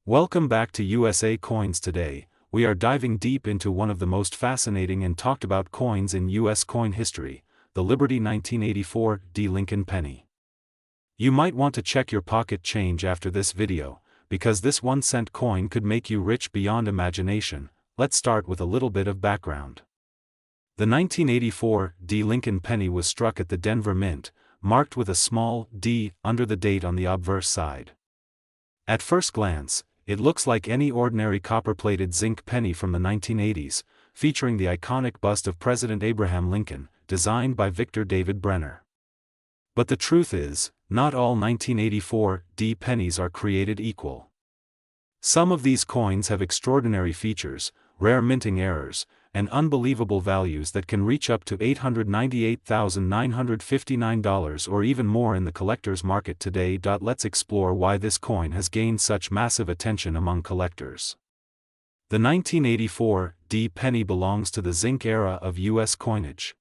Welcome back to USA Coins. Today, we are diving deep into one of the most fascinating and talked about coins in US coin history, the Liberty 1984 D. Lincoln penny. You might want to check your pocket change after this video, because this 1-cent coin could make you rich beyond imagination. Let's start with a little bit of background. The 1984 D. Lincoln penny was struck at the Denver Mint, marked with a small d under the date on the obverse side. At first glance, it looks like any ordinary copper-plated zinc penny from the 1980s, featuring the iconic bust of President Abraham Lincoln, designed by Victor David Brenner. But the truth is, not all 1984 D pennies are created equal. Some of these coins have extraordinary features, rare minting errors, and unbelievable values that can reach up to $898,959 or even more in the collector's market today. Let's explore why this coin has gained such massive attention among collectors. The 1984 D penny belongs to the zinc era of U.S. coinage.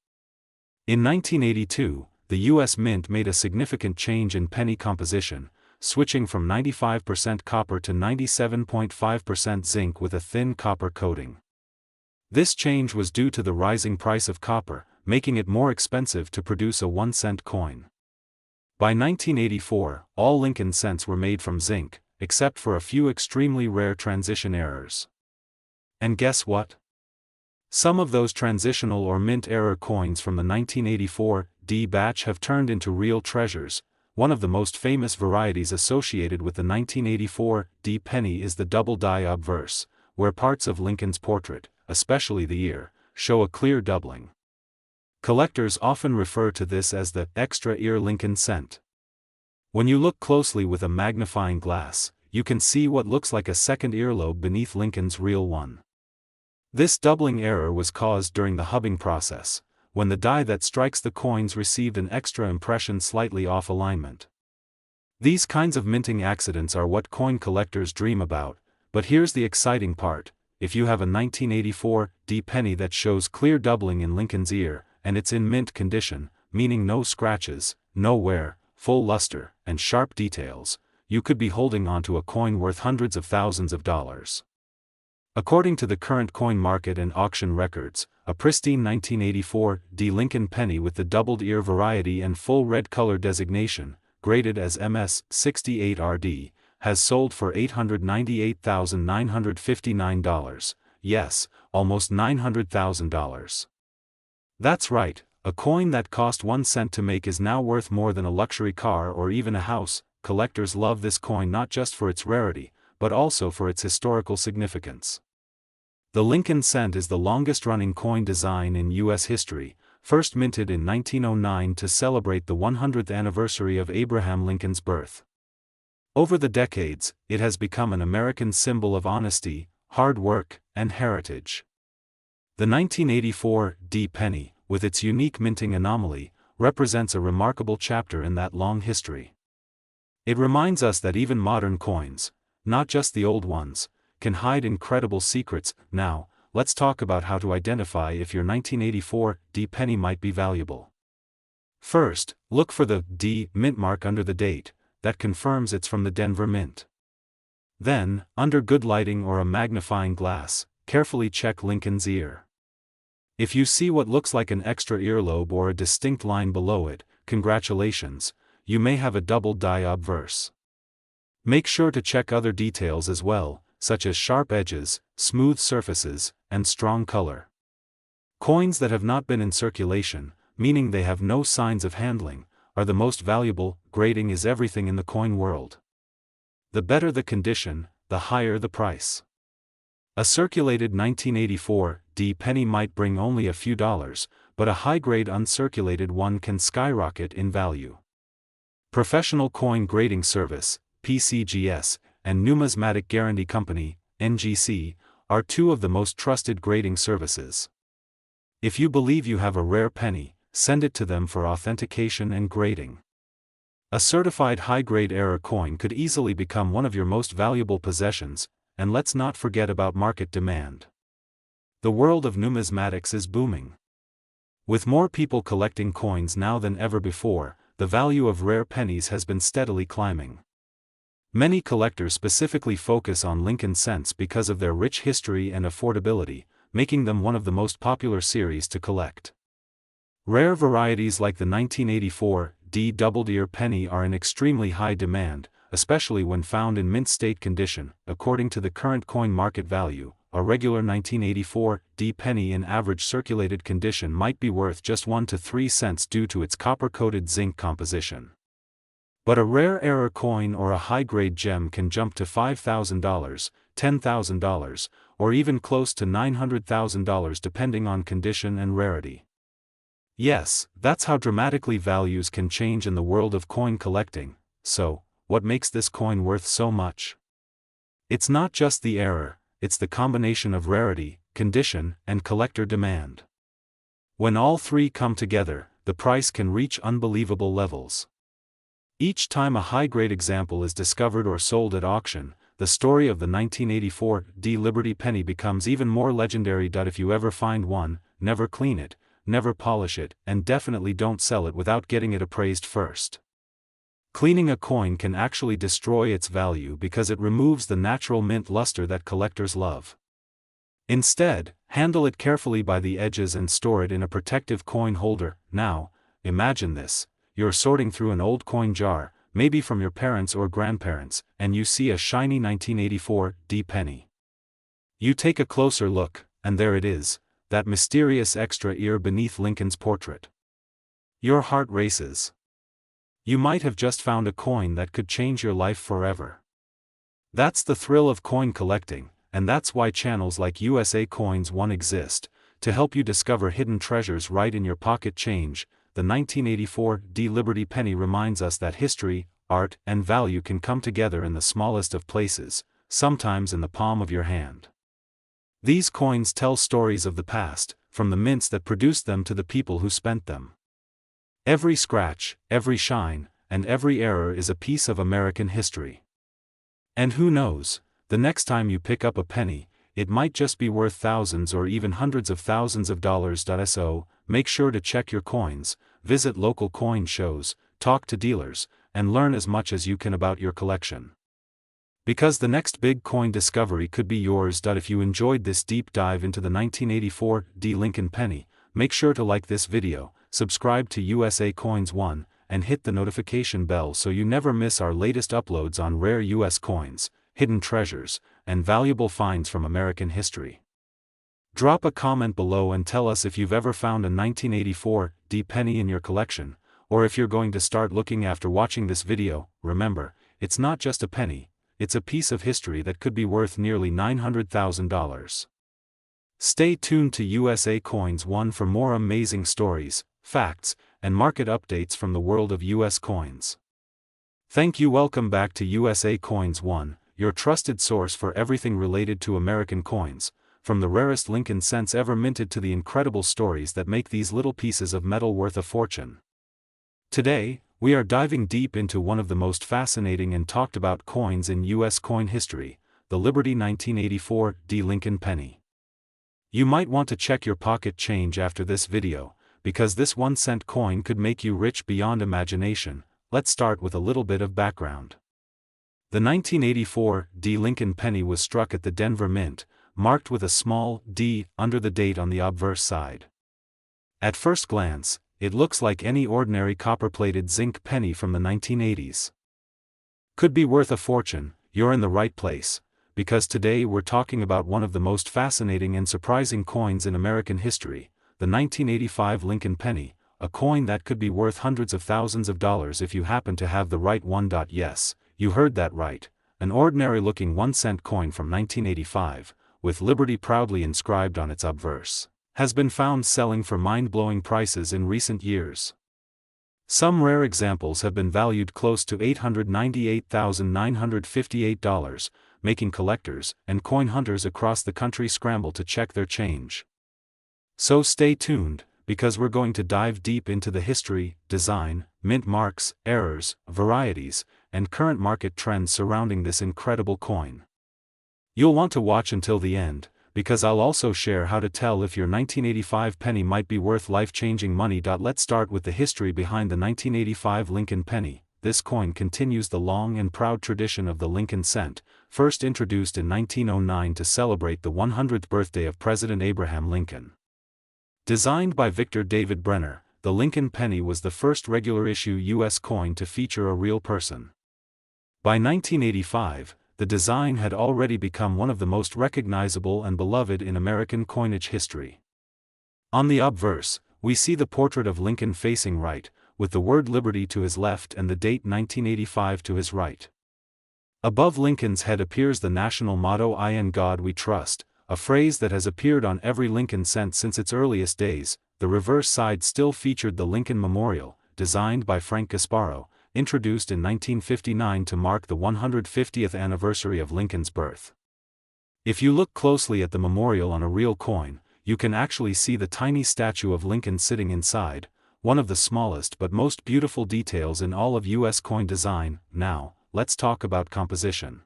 In 1982, the U.S. Mint made a significant change in penny composition, switching from 95% copper to 97.5% zinc with a thin copper coating. This change was due to the rising price of copper, making it more expensive to produce a 1-cent coin. By 1984, all Lincoln cents were made from zinc, except for a few extremely rare transition errors. And guess what? Some of those transitional or mint error coins from the 1984 D batch have turned into real treasures. One of the most famous varieties associated with the 1984 D penny is the double die obverse, where parts of Lincoln's portrait, especially the ear, show a clear doubling. Collectors often refer to this as the extra ear Lincoln cent. When you look closely with a magnifying glass, you can see what looks like a second earlobe beneath Lincoln's real one. This doubling error was caused during the hubbing process, when the die that strikes the coins received an extra impression slightly off alignment. These kinds of minting accidents are what coin collectors dream about, but here's the exciting part. If you have a 1984 D penny that shows clear doubling in Lincoln's ear, and it's in mint condition, meaning no scratches, no wear, full luster, and sharp details, you could be holding onto a coin worth hundreds of thousands of dollars. According to the current coin market and auction records, a pristine 1984 D Lincoln penny with the doubled ear variety and full red color designation, graded as MS 68RD, has sold for $898,959, yes, almost $900,000. That's right, a coin that cost 1 cent to make is now worth more than a luxury car or even a house. Collectors love this coin not just for its rarity, but also for its historical significance. The Lincoln cent is the longest-running coin design in U.S. history, first minted in 1909 to celebrate the 100th anniversary of Abraham Lincoln's birth. Over the decades, it has become an American symbol of honesty, hard work, and heritage. The 1984 D penny, with its unique minting anomaly, represents a remarkable chapter in that long history. It reminds us that even modern coins, not just the old ones, can hide incredible secrets. Now, let's talk about how to identify if your 1984 D penny might be valuable. First, look for the D mint mark under the date. That confirms it's from the Denver Mint. Then, under good lighting or a magnifying glass, carefully check Lincoln's ear. If you see what looks like an extra earlobe or a distinct line below it, congratulations, you may have a double die obverse. Make sure to check other details as well, such as sharp edges, smooth surfaces, and strong color. Coins that have not been in circulation, meaning they have no signs of handling, are the most valuable. Grading is everything in the coin world. The better the condition, the higher the price. A circulated 1984 D penny might bring only a few dollars, but a high-grade uncirculated one can skyrocket in value. Professional Coin Grading Service, PCGS, and Numismatic Guarantee Company, NGC, are two of the most trusted grading services. If you believe you have a rare penny, send it to them for authentication and grading. A certified high-grade error coin could easily become one of your most valuable possessions, and let's not forget about market demand. The world of numismatics is booming. With more people collecting coins now than ever before, the value of rare pennies has been steadily climbing. Many collectors specifically focus on Lincoln cents because of their rich history and affordability, making them one of the most popular series to collect. Rare varieties like the 1984 D double-ear penny are in extremely high demand, especially when found in mint state condition. According to the current coin market value, a regular 1984 D penny in average circulated condition might be worth just 1 to 3 cents due to its copper-coated zinc composition. But a rare error coin or a high-grade gem can jump to $5,000, $10,000, or even close to $900,000 depending on condition and rarity. Yes, that's how dramatically values can change in the world of coin collecting. So, what makes this coin worth so much? It's not just the error, it's the combination of rarity, condition, and collector demand. When all three come together, the price can reach unbelievable levels. Each time a high-grade example is discovered or sold at auction, the story of the 1984 D Liberty penny becomes even more legendary. If you ever find one, never clean it, never polish it, and definitely don't sell it without getting it appraised first. Cleaning a coin can actually destroy its value because it removes the natural mint luster that collectors love. Instead, handle it carefully by the edges and store it in a protective coin holder. Now, imagine this. You're sorting through an old coin jar, maybe from your parents or grandparents, and you see a shiny 1984 D penny. You take a closer look, and there it is, that mysterious extra ear beneath Lincoln's portrait. Your heart races. You might have just found a coin that could change your life forever. That's the thrill of coin collecting, and that's why channels like USA Coins 1 exist, to help you discover hidden treasures right in your pocket. Change. The 1984 D Liberty penny reminds us that history, art, and value can come together in the smallest of places, sometimes in the palm of your hand. These coins tell stories of the past, from the mints that produced them to the people who spent them. Every scratch, every shine, and every error is a piece of American history. And who knows, the next time you pick up a penny, it might just be worth thousands or even hundreds of thousands of dollars. So, make sure to check your coins, visit local coin shows, talk to dealers, and learn as much as you can about your collection. Because the next big coin discovery could be yours. If you enjoyed this deep dive into the 1984 D Lincoln penny, make sure to like this video, subscribe to USA Coins 1, and hit the notification bell so you never miss our latest uploads on rare US coins, hidden treasures, and valuable finds from American history. Drop a comment below and tell us if you've ever found a 1984 D penny in your collection, or if you're going to start looking after watching this video. Remember, it's not just a penny, it's a piece of history that could be worth nearly $900,000. Stay tuned to USA Coins 1 for more amazing stories, facts, and market updates from the world of US coins. Thank you. Welcome back to USA Coins 1, your trusted source for everything related to American coins, from the rarest Lincoln cents ever minted to the incredible stories that make these little pieces of metal worth a fortune. Today, we are diving deep into one of the most fascinating and talked about coins in U.S. coin history, the Liberty 1984 D Lincoln penny. You might want to check your pocket change after this video, because this 1-cent coin could make you rich beyond imagination. Let's start with a little bit of background. The 1984 D Lincoln penny was struck at the Denver Mint, marked with a small D under the date on the obverse side. At first glance, it looks like any ordinary copper-plated zinc penny from the 1980s. Could be worth a fortune. You're in the right place, because today we're talking about one of the most fascinating and surprising coins in American history, the 1985 Lincoln penny, a coin that could be worth hundreds of thousands of dollars if you happen to have the right one. Yes, you heard that right, an ordinary-looking 1-cent coin from 1985, with Liberty proudly inscribed on its obverse, has been found selling for mind-blowing prices in recent years. Some rare examples have been valued close to $898,958, making collectors and coin hunters across the country scramble to check their change. So stay tuned, because we're going to dive deep into the history, design, mint marks, errors, varieties, and current market trends surrounding this incredible coin. You'll want to watch until the end, because I'll also share how to tell if your 1985 penny might be worth life-changing money. Let's start with the history behind the 1985 Lincoln penny. this coin continues the long and proud tradition of the Lincoln cent, first introduced in 1909 to celebrate the 100th birthday of President Abraham Lincoln. Designed by Victor David Brenner, the Lincoln penny was the first regular-issue U.S. coin to feature a real person. By 1985, the design had already become one of the most recognizable and beloved in American coinage history. On the obverse, we see the portrait of Lincoln facing right, with the word Liberty to his left and the date 1985 to his right. Above Lincoln's head appears the national motto "In God We Trust," a phrase that has appeared on every Lincoln cent since its earliest days. The reverse side still featured the Lincoln Memorial, designed by Frank Gasparo, introduced in 1959 to mark the 150th anniversary of Lincoln's birth. If you look closely at the memorial on a real coin, you can actually see the tiny statue of Lincoln sitting inside, one of the smallest but most beautiful details in all of U.S. coin design. Now, let's talk about composition.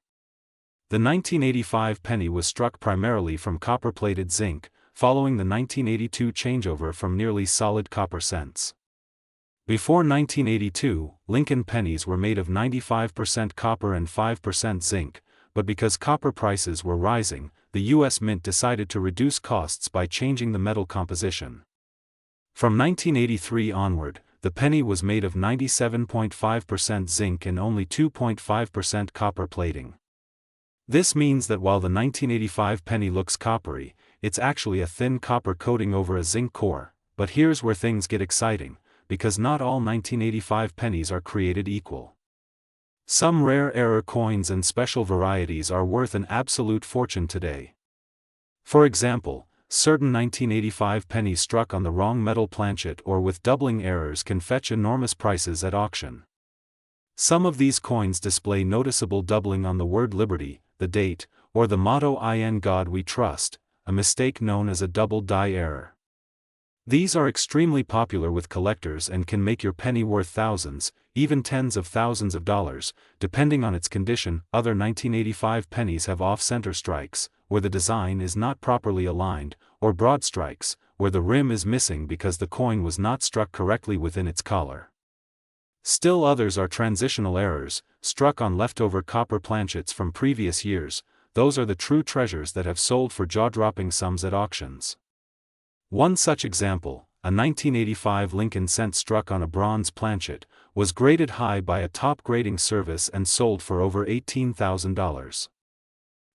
The 1985 penny was struck primarily from copper-plated zinc, following the 1982 changeover from nearly solid copper cents. Before 1982, Lincoln pennies were made of 95% copper and 5% zinc, but because copper prices were rising, the U.S. Mint decided to reduce costs by changing the metal composition. From 1983 onward, the penny was made of 97.5% zinc and only 2.5% copper plating. This means that while the 1985 penny looks coppery, it's actually a thin copper coating over a zinc core. But here's where things get exciting, because not all 1985 pennies are created equal. Some rare error coins and special varieties are worth an absolute fortune today. For example, certain 1985 pennies struck on the wrong metal planchet or with doubling errors can fetch enormous prices at auction. Some of these coins display noticeable doubling on the word Liberty, the date, or the motto "In God We Trust," a mistake known as a double die error. These are extremely popular with collectors and can make your penny worth thousands, even tens of thousands of dollars, depending on its condition. Other 1985 pennies have off-center strikes, where the design is not properly aligned, or broad strikes, where the rim is missing because the coin was not struck correctly within its collar. Still others are transitional errors, struck on leftover copper planchets from previous years. Those are the true treasures that have sold for jaw-dropping sums at auctions. One such example, a 1985 Lincoln cent struck on a bronze planchet, was graded high by a top grading service and sold for over $18,000.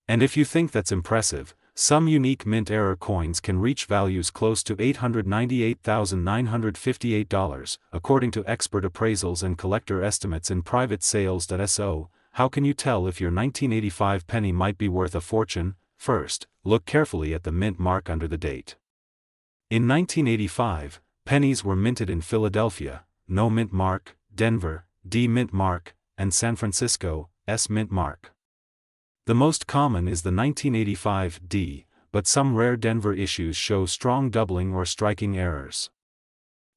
And if you think that's impressive, some unique mint error coins can reach values close to $898,958, according to expert appraisals and collector estimates in private sales.so. How can you tell if your 1985 penny might be worth a fortune? First, look carefully at the mint mark under the date. In 1985, pennies were minted in Philadelphia, no mint mark, Denver, D mint mark, and San Francisco, S mint mark. The most common is the 1985 D, but some rare Denver issues show strong doubling or striking errors.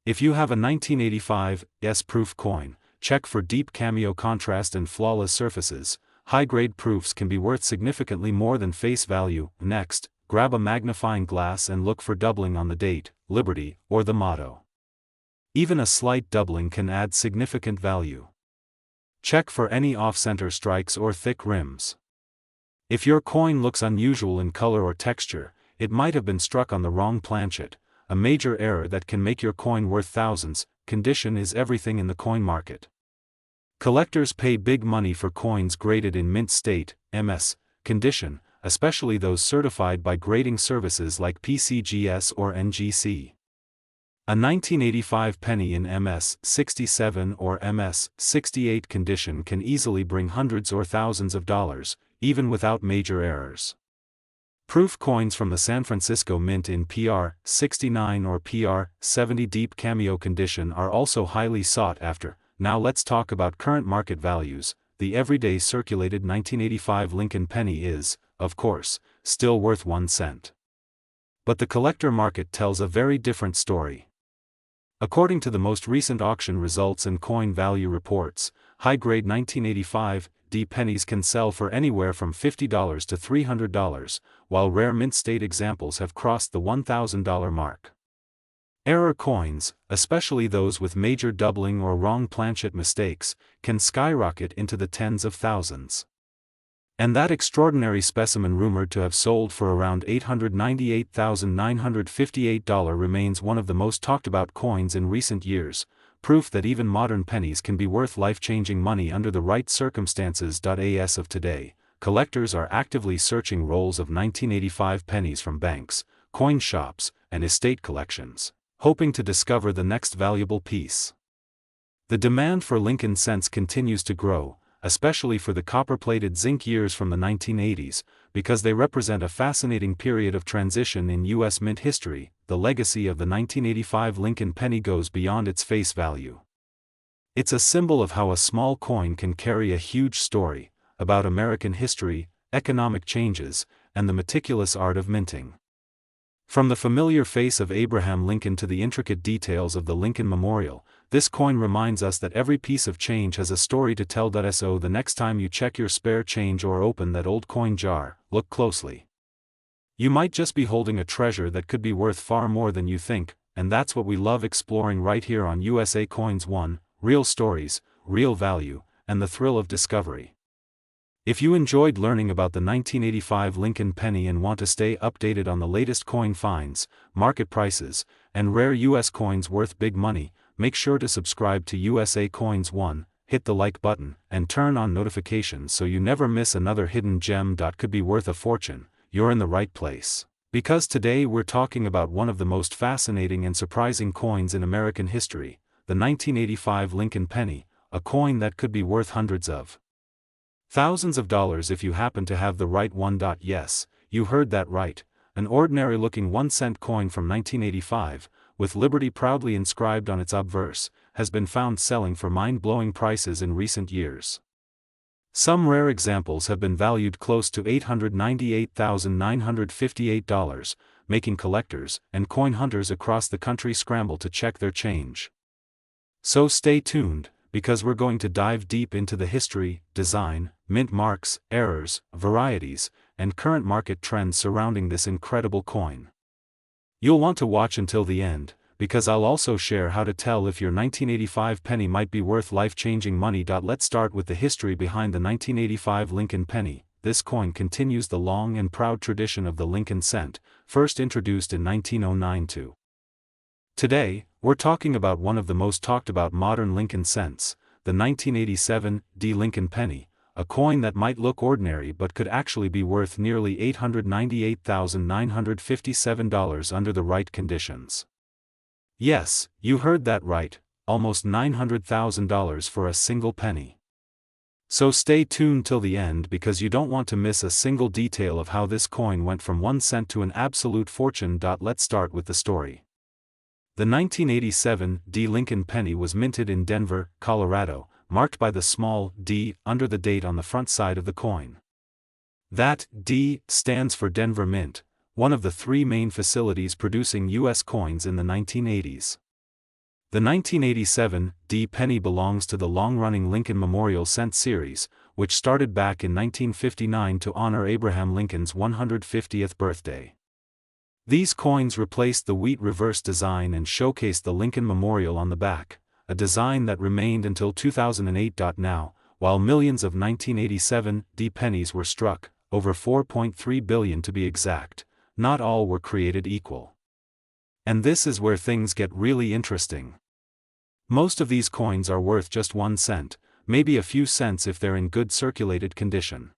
If you have a 1985 S-proof coin, check for deep cameo contrast and flawless surfaces. High-grade proofs can be worth significantly more than face value. Next, grab a magnifying glass and look for doubling on the date, Liberty, or the motto. Even a slight doubling can add significant value. Check for any off-center strikes or thick rims. If your coin looks unusual in color or texture, it might have been struck on the wrong planchet, a major error that can make your coin worth thousands. Condition is everything in the coin market. Collectors pay big money for coins graded in mint state, MS, condition, especially those certified by grading services like PCGS or NGC. A 1985 penny in MS 67 or MS 68 condition can easily bring hundreds or thousands of dollars, even without major errors. Proof coins from the San Francisco Mint in PR 69 or PR 70 deep cameo condition are also highly sought after. Now let's talk about current market values. The everyday circulated 1985 Lincoln penny is, of course, still worth 1 cent. But the collector market tells a very different story. According to the most recent auction results and coin value reports, high-grade 1985 D pennies can sell for anywhere from $50 to $300, while rare mint state examples have crossed the $1,000 mark. Error coins, especially those with major doubling or wrong planchet mistakes, can skyrocket into the tens of thousands. And that extraordinary specimen rumored to have sold for around $898,958 remains one of the most talked about coins in recent years, proof that even modern pennies can be worth life-changing money under the right circumstances. As of today, collectors are actively searching rolls of 1985 pennies from banks, coin shops, and estate collections, hoping to discover the next valuable piece. The demand for Lincoln cents continues to grow, especially for the copper-plated zinc years from the 1980s, because they represent a fascinating period of transition in U.S. mint history. The legacy of the 1985 Lincoln penny goes beyond its face value. It's a symbol of how a small coin can carry a huge story, about American history, economic changes, and the meticulous art of minting. From the familiar face of Abraham Lincoln to the intricate details of the Lincoln Memorial, this coin reminds us that every piece of change has a story to tell. So the next time you check your spare change or open that old coin jar, look closely. You might just be holding a treasure that could be worth far more than you think, and that's what we love exploring right here on USA Coins 1, real stories, real value, and the thrill of discovery. If you enjoyed learning about the 1985 Lincoln penny and want to stay updated on the latest coin finds, market prices, and rare US coins worth big money, make sure to subscribe to USA Coins 1, hit the like button, and turn on notifications so you never miss another hidden gem. Could be worth a fortune. You're in the right place. Because today we're talking about one of the most fascinating and surprising coins in American history, the 1985 Lincoln penny, a coin that could be worth hundreds of thousands of dollars if you happen to have the right one. Yes, you heard that right, an ordinary-looking 1-cent coin from 1985, with Liberty proudly inscribed on its obverse, has been found selling for mind-blowing prices in recent years. Some rare examples have been valued close to $898,958, making collectors and coin hunters across the country scramble to check their change. So stay tuned, because we're going to dive deep into the history, design, mint marks, errors, varieties, and current market trends surrounding this incredible coin. You'll want to watch until the end, because I'll also share how to tell if your 1985 penny might be worth life-changing money. Let's start with the history behind the 1985 Lincoln penny. This coin continues the long and proud tradition of the Lincoln cent, first introduced in 1909. Today, we're talking about one of the most talked about modern Lincoln cents, the 1987 Lincoln penny, a coin that might look ordinary but could actually be worth nearly $898,957 under the right conditions. Yes, you heard that right, almost $900,000 for a single penny. So stay tuned till the end because you don't want to miss a single detail of how this coin went from 1 cent to an absolute fortune. Let's start with the story. The 1987 Lincoln penny was minted in Denver, Colorado, marked by the small d under the date on the front side of the coin. That D stands for Denver Mint, one of the 3 main facilities producing U.S. coins in the 1980s. The 1987 penny belongs to the long-running Lincoln Memorial Cent series, which started back in 1959 to honor Abraham Lincoln's 150th birthday. These coins replaced the wheat reverse design and showcased the Lincoln Memorial on the back, a design that remained until 2008. Now, while millions of 1987 pennies were struck, over 4.3 billion to be exact, not all were created equal. And this is where things get really interesting. Most of these coins are worth just 1 cent, maybe a few cents if they're in good circulated condition.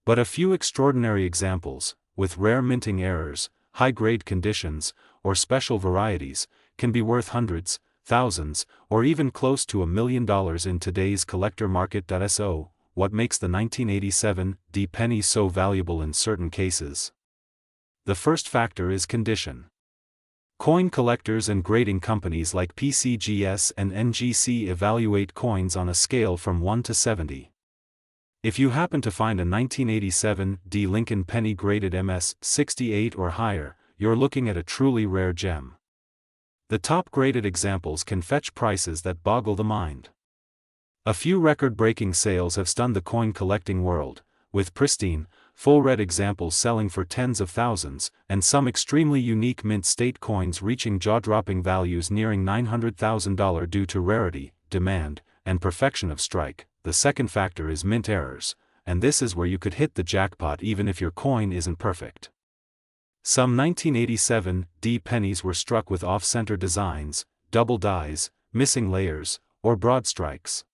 But a few extraordinary examples, with rare minting errors, high-grade conditions, or special varieties, can be worth hundreds, thousands, or even close to $1 million in today's collector market. So, what makes the 1987 penny so valuable in certain cases? The first factor is condition. Coin collectors and grading companies like PCGS and NGC evaluate coins on a scale from 1 to 70. If you happen to find a 1987 Lincoln penny graded MS 68 or higher, you're looking at a truly rare gem. The top-graded examples can fetch prices that boggle the mind. A few record-breaking sales have stunned the coin collecting world, with pristine, full red examples selling for tens of thousands, and some extremely unique mint state coins reaching jaw-dropping values nearing $900,000 due to rarity, demand, and perfection of strike. The second factor is mint errors, and this is where you could hit the jackpot even if your coin isn't perfect. Some 1987 D pennies were struck with off-center designs, double dies, missing layers, or broad strikes.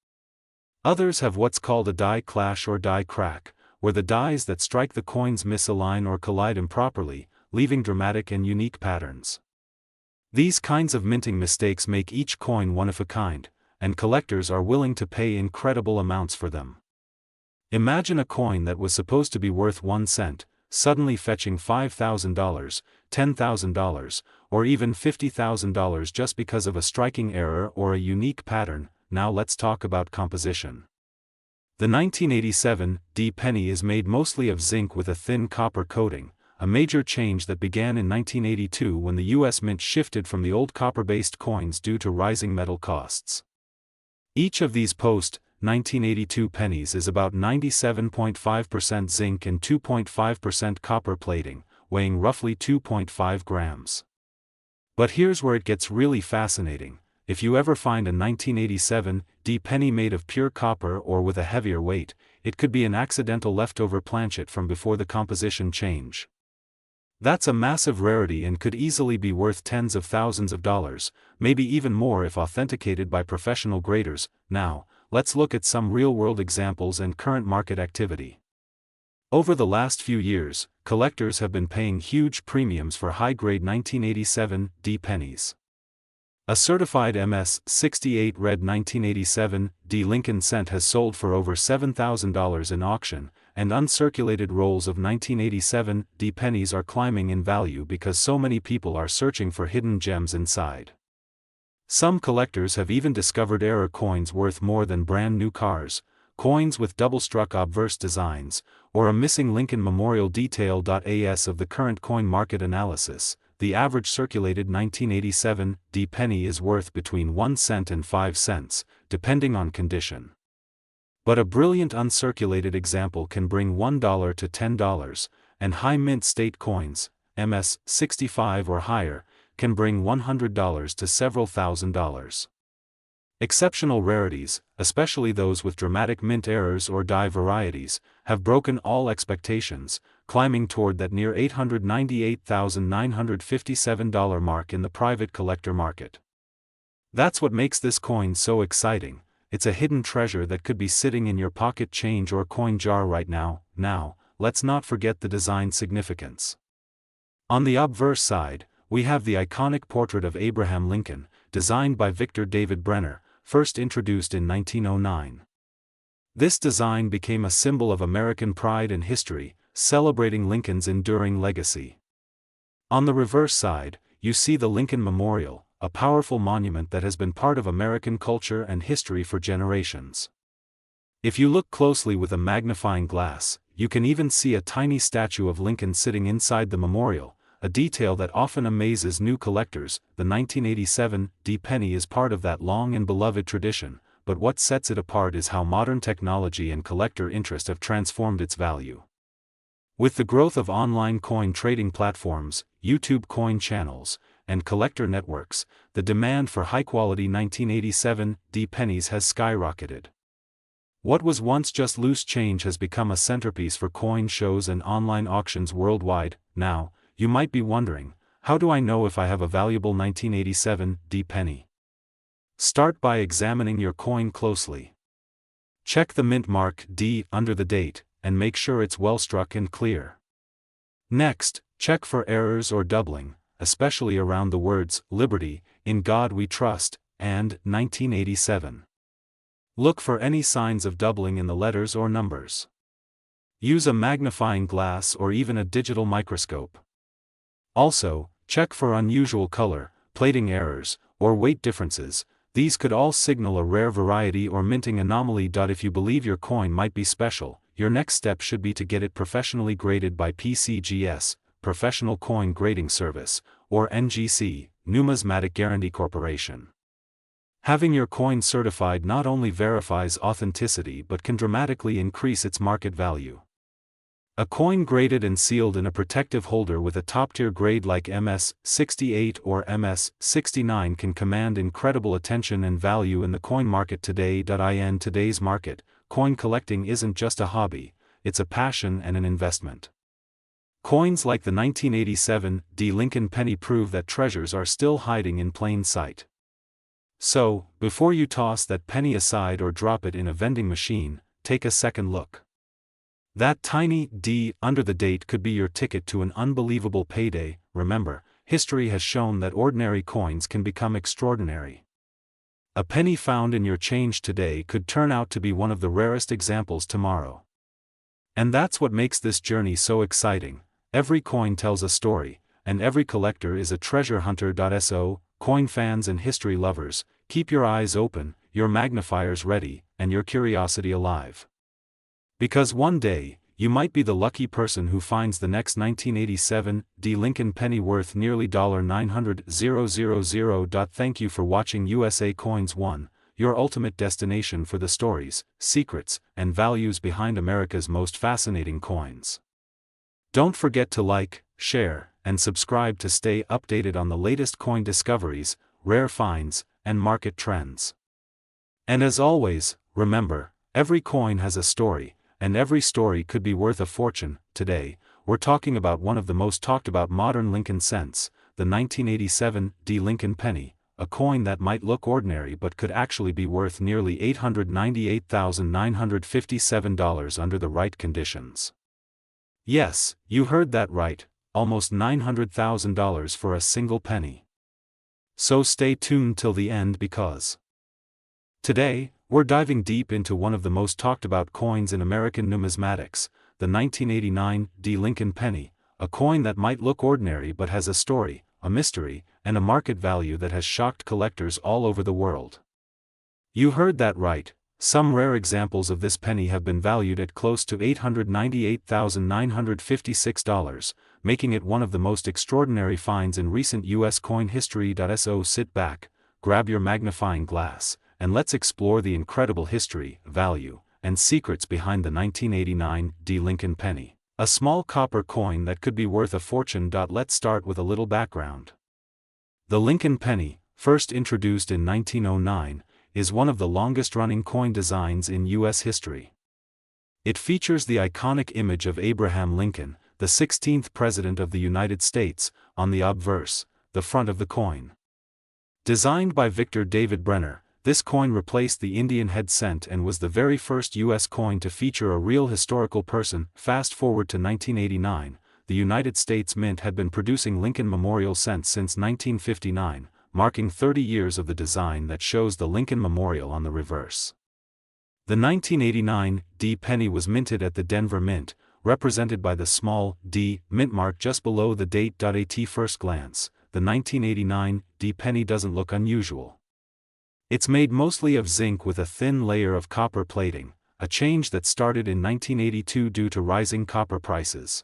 Others have what's called a die clash or die crack, where the dies that strike the coins misalign or collide improperly, leaving dramatic and unique patterns. These kinds of minting mistakes make each coin one of a kind, and collectors are willing to pay incredible amounts for them. Imagine a coin that was supposed to be worth 1 cent, suddenly fetching $5,000, $10,000, or even $50,000 just because of a striking error or a unique pattern. Now let's talk about composition. The 1987 D penny is made mostly of zinc with a thin copper coating, a major change that began in 1982 when the U.S. Mint shifted from the old copper-based coins due to rising metal costs. Each of these post-1982 pennies is about 97.5% zinc and 2.5% copper plating, weighing roughly 2.5 grams. But here's where it gets really fascinating. If you ever find a 1987 D penny made of pure copper or with a heavier weight, it could be an accidental leftover planchet from before the composition change. That's a massive rarity and could easily be worth tens of thousands of dollars, maybe even more if authenticated by professional graders. Now, let's look at some real-world examples and current market activity. Over the last few years, collectors have been paying huge premiums for high-grade 1987 D pennies. A certified MS-68 red 1987 D Lincoln cent has sold for over $7,000 in auction, and uncirculated rolls of 1987 D pennies are climbing in value because so many people are searching for hidden gems inside. Some collectors have even discovered error coins worth more than brand new cars, coins with double-struck obverse designs, or a missing Lincoln Memorial detail. As of the current coin market analysis, the average circulated 1987 D penny is worth between 1 cent and 5 cents, depending on condition. But a brilliant uncirculated example can bring $1 to $10, and high mint state coins, MS-65 or higher, can bring $100 to several $1,000s. Exceptional rarities, especially those with dramatic mint errors or die varieties, have broken all expectations, climbing toward that near $898,957 mark in the private collector market. That's what makes this coin so exciting. It's a hidden treasure that could be sitting in your pocket change or coin jar right now. Now, let's not forget the design significance. On the obverse side, we have the iconic portrait of Abraham Lincoln, designed by Victor David Brenner, first introduced in 1909. This design became a symbol of American pride and history, celebrating Lincoln's enduring legacy. On the reverse side, you see the Lincoln Memorial, a powerful monument that has been part of American culture and history for generations. If you look closely with a magnifying glass, you can even see a tiny statue of Lincoln sitting inside the memorial, a detail that often amazes new collectors. The 1987 D penny is part of that long and beloved tradition, but what sets it apart is how modern technology and collector interest have transformed its value. With the growth of online coin trading platforms, YouTube coin channels, and collector networks, the demand for high-quality 1987 D pennies has skyrocketed. What was once just loose change has become a centerpiece for coin shows and online auctions worldwide. Now, you might be wondering, how do I know if I have a valuable 1987 D penny? Start by examining your coin closely. Check the mint mark D under the date, and make sure it's well struck and clear. Next, check for errors or doubling, especially around the words "Liberty," "In God We Trust," and 1987. Look for any signs of doubling in the letters or numbers. Use a magnifying glass or even a digital microscope. Also, check for unusual color, plating errors, or weight differences. These could all signal a rare variety or minting anomaly. If you believe your coin might be special, your next step should be to get it professionally graded by PCGS, Professional Coin Grading Service, or NGC, Numismatic Guarantee Corporation. Having your coin certified not only verifies authenticity but can dramatically increase its market value. A coin graded and sealed in a protective holder with a top-tier grade like MS-68 or MS-69 can command incredible attention and value in the coin market today. In today's market, coin collecting isn't just a hobby, it's a passion and an investment. Coins like the 1987 Lincoln penny prove that treasures are still hiding in plain sight. So, before you toss that penny aside or drop it in a vending machine, take a second look. That tiny D under the date could be your ticket to an unbelievable payday. Remember, history has shown that ordinary coins can become extraordinary. A penny found in your change today could turn out to be one of the rarest examples tomorrow. And that's what makes this journey so exciting. Every coin tells a story, and every collector is a treasure hunter. So, coin fans and history lovers, keep your eyes open, your magnifiers ready, and your curiosity alive. Because one day, you might be the lucky person who finds the next 1987 Lincoln penny worth nearly $900,000. Thank you for watching USA Coins 1, your ultimate destination for the stories, secrets, and values behind America's most fascinating coins. Don't forget to like, share, and subscribe to stay updated on the latest coin discoveries, rare finds, and market trends. And as always, remember, every coin has a story, and every story could be worth a fortune. Today, we're talking about one of the most talked about modern Lincoln cents, the 1987 Lincoln penny, a coin that might look ordinary but could actually be worth nearly $898,957 under the right conditions. Yes, you heard that right, almost $900,000 for a single penny. So stay tuned till the end because today, we're diving deep into one of the most talked about coins in American numismatics, the 1989 Lincoln penny, a coin that might look ordinary but has a story, a mystery, and a market value that has shocked collectors all over the world. You heard that right, some rare examples of this penny have been valued at close to $898,956, making it one of the most extraordinary finds in recent U.S. coin history. So sit back, grab your magnifying glass, and let's explore the incredible history, value, and secrets behind the 1989 Lincoln penny, a small copper coin that could be worth a fortune. Let's start with a little background. The Lincoln penny, first introduced in 1909, is one of the longest-running coin designs in U.S. history. It features the iconic image of Abraham Lincoln, the 16th President of the United States, on the obverse, the front of the coin. Designed by Victor David Brenner, this coin replaced the Indian head cent and was the very first U.S. coin to feature a real historical person. Fast forward to 1989, the United States Mint had been producing Lincoln Memorial cents since 1959, marking 30 years of the design that shows the Lincoln Memorial on the reverse. The 1989 penny was minted at the Denver Mint, represented by the small D mint mark just below the date. At first glance, the 1989 penny doesn't look unusual. It's made mostly of zinc with a thin layer of copper plating, a change that started in 1982 due to rising copper prices.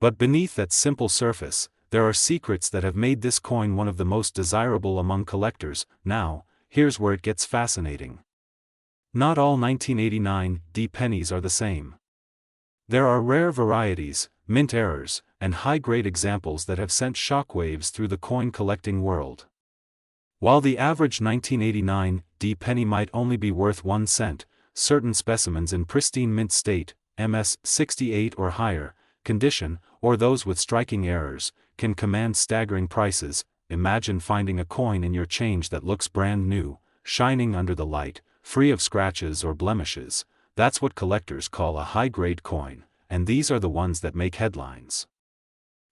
But beneath that simple surface, there are secrets that have made this coin one of the most desirable among collectors. Now, here's where it gets fascinating. Not all 1989 pennies are the same. There are rare varieties, mint errors, and high-grade examples that have sent shockwaves through the coin collecting world. While the average 1989 penny might only be worth 1 cent, certain specimens in pristine mint state, MS-68 or higher, condition, or those with striking errors, can command staggering prices. Imagine finding a coin in your change that looks brand new, shining under the light, free of scratches or blemishes. That's what collectors call a high-grade coin, and these are the ones that make headlines.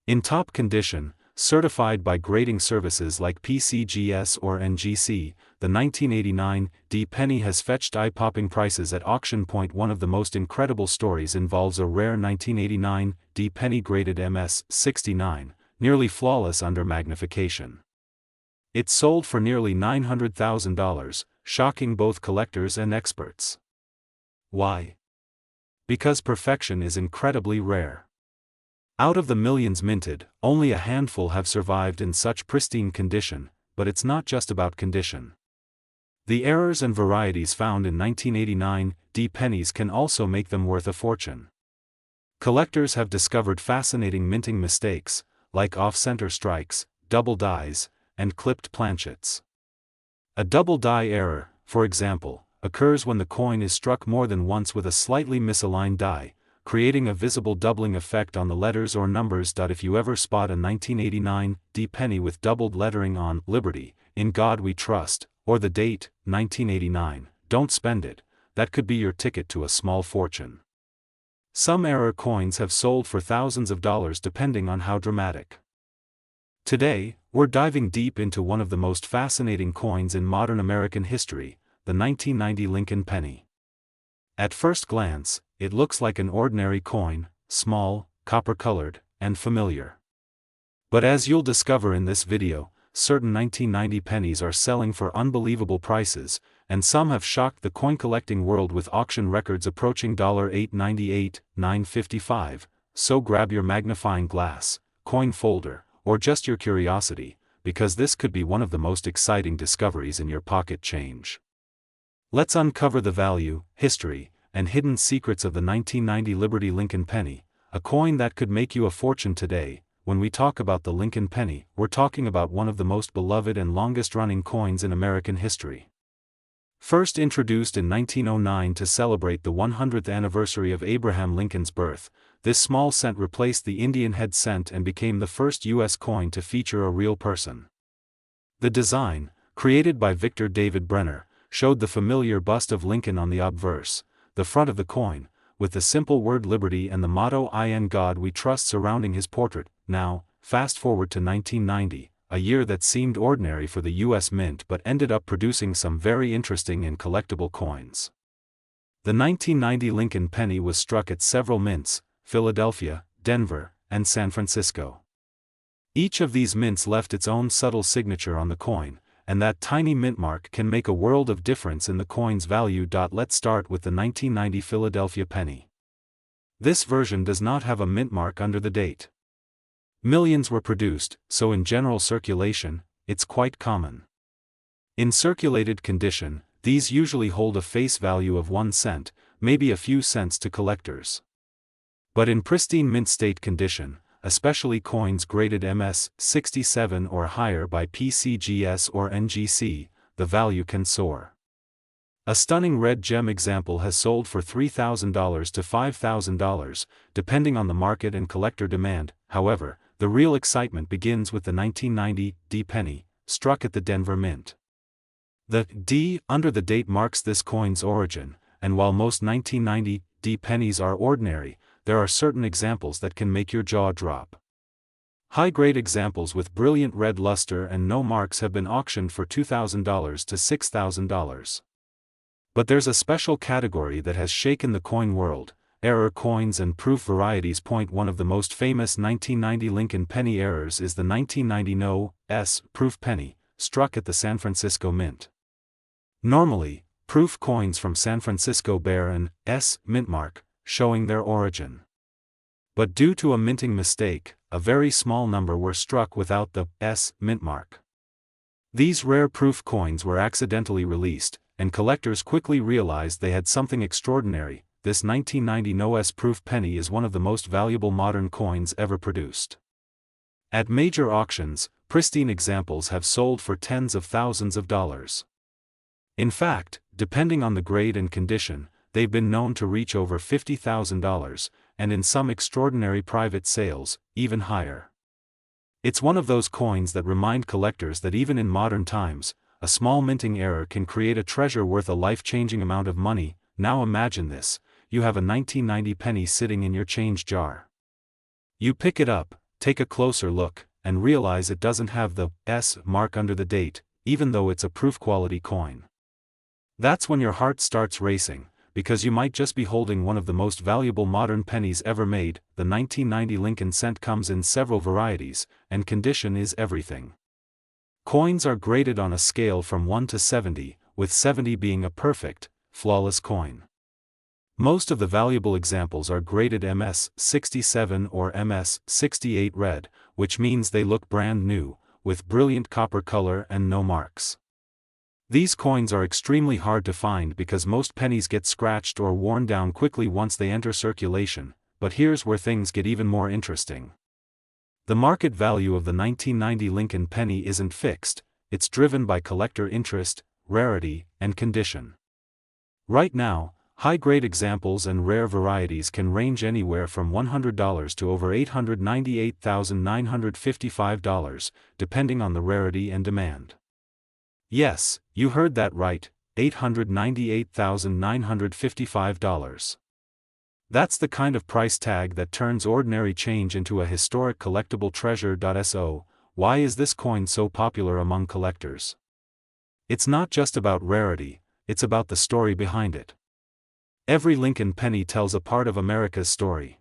In top condition, certified by grading services like PCGS or NGC, the 1989 penny has fetched eye-popping prices at auction point. One of the most incredible stories involves a rare 1989 penny graded MS-69, nearly flawless under magnification. It sold for nearly $900,000, shocking both collectors and experts. Why? Because perfection is incredibly rare. Out of the millions minted, only a handful have survived in such pristine condition, but it's not just about condition. The errors and varieties found in 1989 pennies can also make them worth a fortune. Collectors have discovered fascinating minting mistakes, like off-center strikes, double dies, and clipped planchets. A double die error, for example, occurs when the coin is struck more than once with a slightly misaligned die, creating a visible doubling effect on the letters or numbers. If you ever spot a 1989 D penny with doubled lettering on Liberty, In God We Trust, or the date, 1989, don't spend it, that could be your ticket to a small fortune. Some error coins have sold for thousands of dollars depending on how dramatic. Today, we're diving deep into one of the most fascinating coins in modern American history, the 1990 Lincoln penny. At first glance, it looks like an ordinary coin, small, copper-colored, and familiar. But as you'll discover in this video, certain 1990 pennies are selling for unbelievable prices, and some have shocked the coin-collecting world with auction records approaching $898, $955, so grab your magnifying glass, coin folder, or just your curiosity, because this could be one of the most exciting discoveries in your pocket change. Let's uncover the value, history, and hidden secrets of the 1990 Liberty Lincoln penny, a coin that could make you a fortune today. When we talk about the Lincoln penny, we're talking about one of the most beloved and longest-running coins in American history. First introduced in 1909 to celebrate the 100th anniversary of Abraham Lincoln's birth, this small cent replaced the Indian head cent and became the first U.S. coin to feature a real person. The design, created by Victor David Brenner, showed the familiar bust of Lincoln on the obverse, the front of the coin, with the simple word Liberty and the motto "In God We Trust" surrounding his portrait. Now, fast forward to 1990, a year that seemed ordinary for the U.S. Mint but ended up producing some very interesting and collectible coins. The 1990 Lincoln penny was struck at several mints, Philadelphia, Denver, and San Francisco. Each of these mints left its own subtle signature on the coin, and that tiny mint mark can make a world of difference in the coin's value. Let's start with the 1990 Philadelphia penny. This version does not have a mint mark under the date. Millions were produced, so in general circulation, it's quite common. In circulated condition, these usually hold a face value of 1 cent, maybe a few cents to collectors. But in pristine mint state condition, especially coins graded MS 67 or higher by PCGS or NGC, the value can soar. A stunning red gem example has sold for $3,000 to $5,000, depending on the market and collector demand. However, the real excitement begins with the 1990 D penny, struck at the Denver Mint. The D under the date marks this coin's origin, and while most 1990 D pennies are ordinary, there are certain examples that can make your jaw drop. High-grade examples with brilliant red luster and no marks have been auctioned for $2,000 to $6,000. But there's a special category that has shaken the coin world, error coins and proof varieties. One of the most famous 1990 Lincoln penny errors is the 1990 No. S. proof penny, struck at the San Francisco Mint. Normally, proof coins from San Francisco bear an S. mint mark, showing their origin. But due to a minting mistake, a very small number were struck without the S. mint mark. These rare proof coins were accidentally released, and collectors quickly realized they had something extraordinary. This 1990 No. S. proof penny is one of the most valuable modern coins ever produced. At major auctions, pristine examples have sold for tens of thousands of dollars. In fact, depending on the grade and condition, they've been known to reach over $50,000, and in some extraordinary private sales, even higher. It's one of those coins that remind collectors that even in modern times, a small minting error can create a treasure worth a life-changing amount of money. Now imagine this: you have a 1990 penny sitting in your change jar. You pick it up, take a closer look, and realize it doesn't have the S mark under the date, even though it's a proof-quality coin. That's when your heart starts racing, because you might just be holding one of the most valuable modern pennies ever made. The 1990 Lincoln cent comes in several varieties, and condition is everything. Coins are graded on a scale from 1 to 70, with 70 being a perfect, flawless coin. Most of the valuable examples are graded MS 67 or MS 68 red, which means they look brand new, with brilliant copper color and no marks. These coins are extremely hard to find because most pennies get scratched or worn down quickly once they enter circulation. but here's where things get even more interesting. The market value of the 1990 Lincoln penny isn't fixed, it's driven by collector interest, rarity, and condition. Right now, high-grade examples and rare varieties can range anywhere from $100 to over $898,955, depending on the rarity and demand. Yes, you heard that right, $898,955. That's the kind of price tag that turns ordinary change into a historic collectible treasure. So, why is this coin so popular among collectors? It's not just about rarity, it's about the story behind it. Every Lincoln penny tells a part of America's story.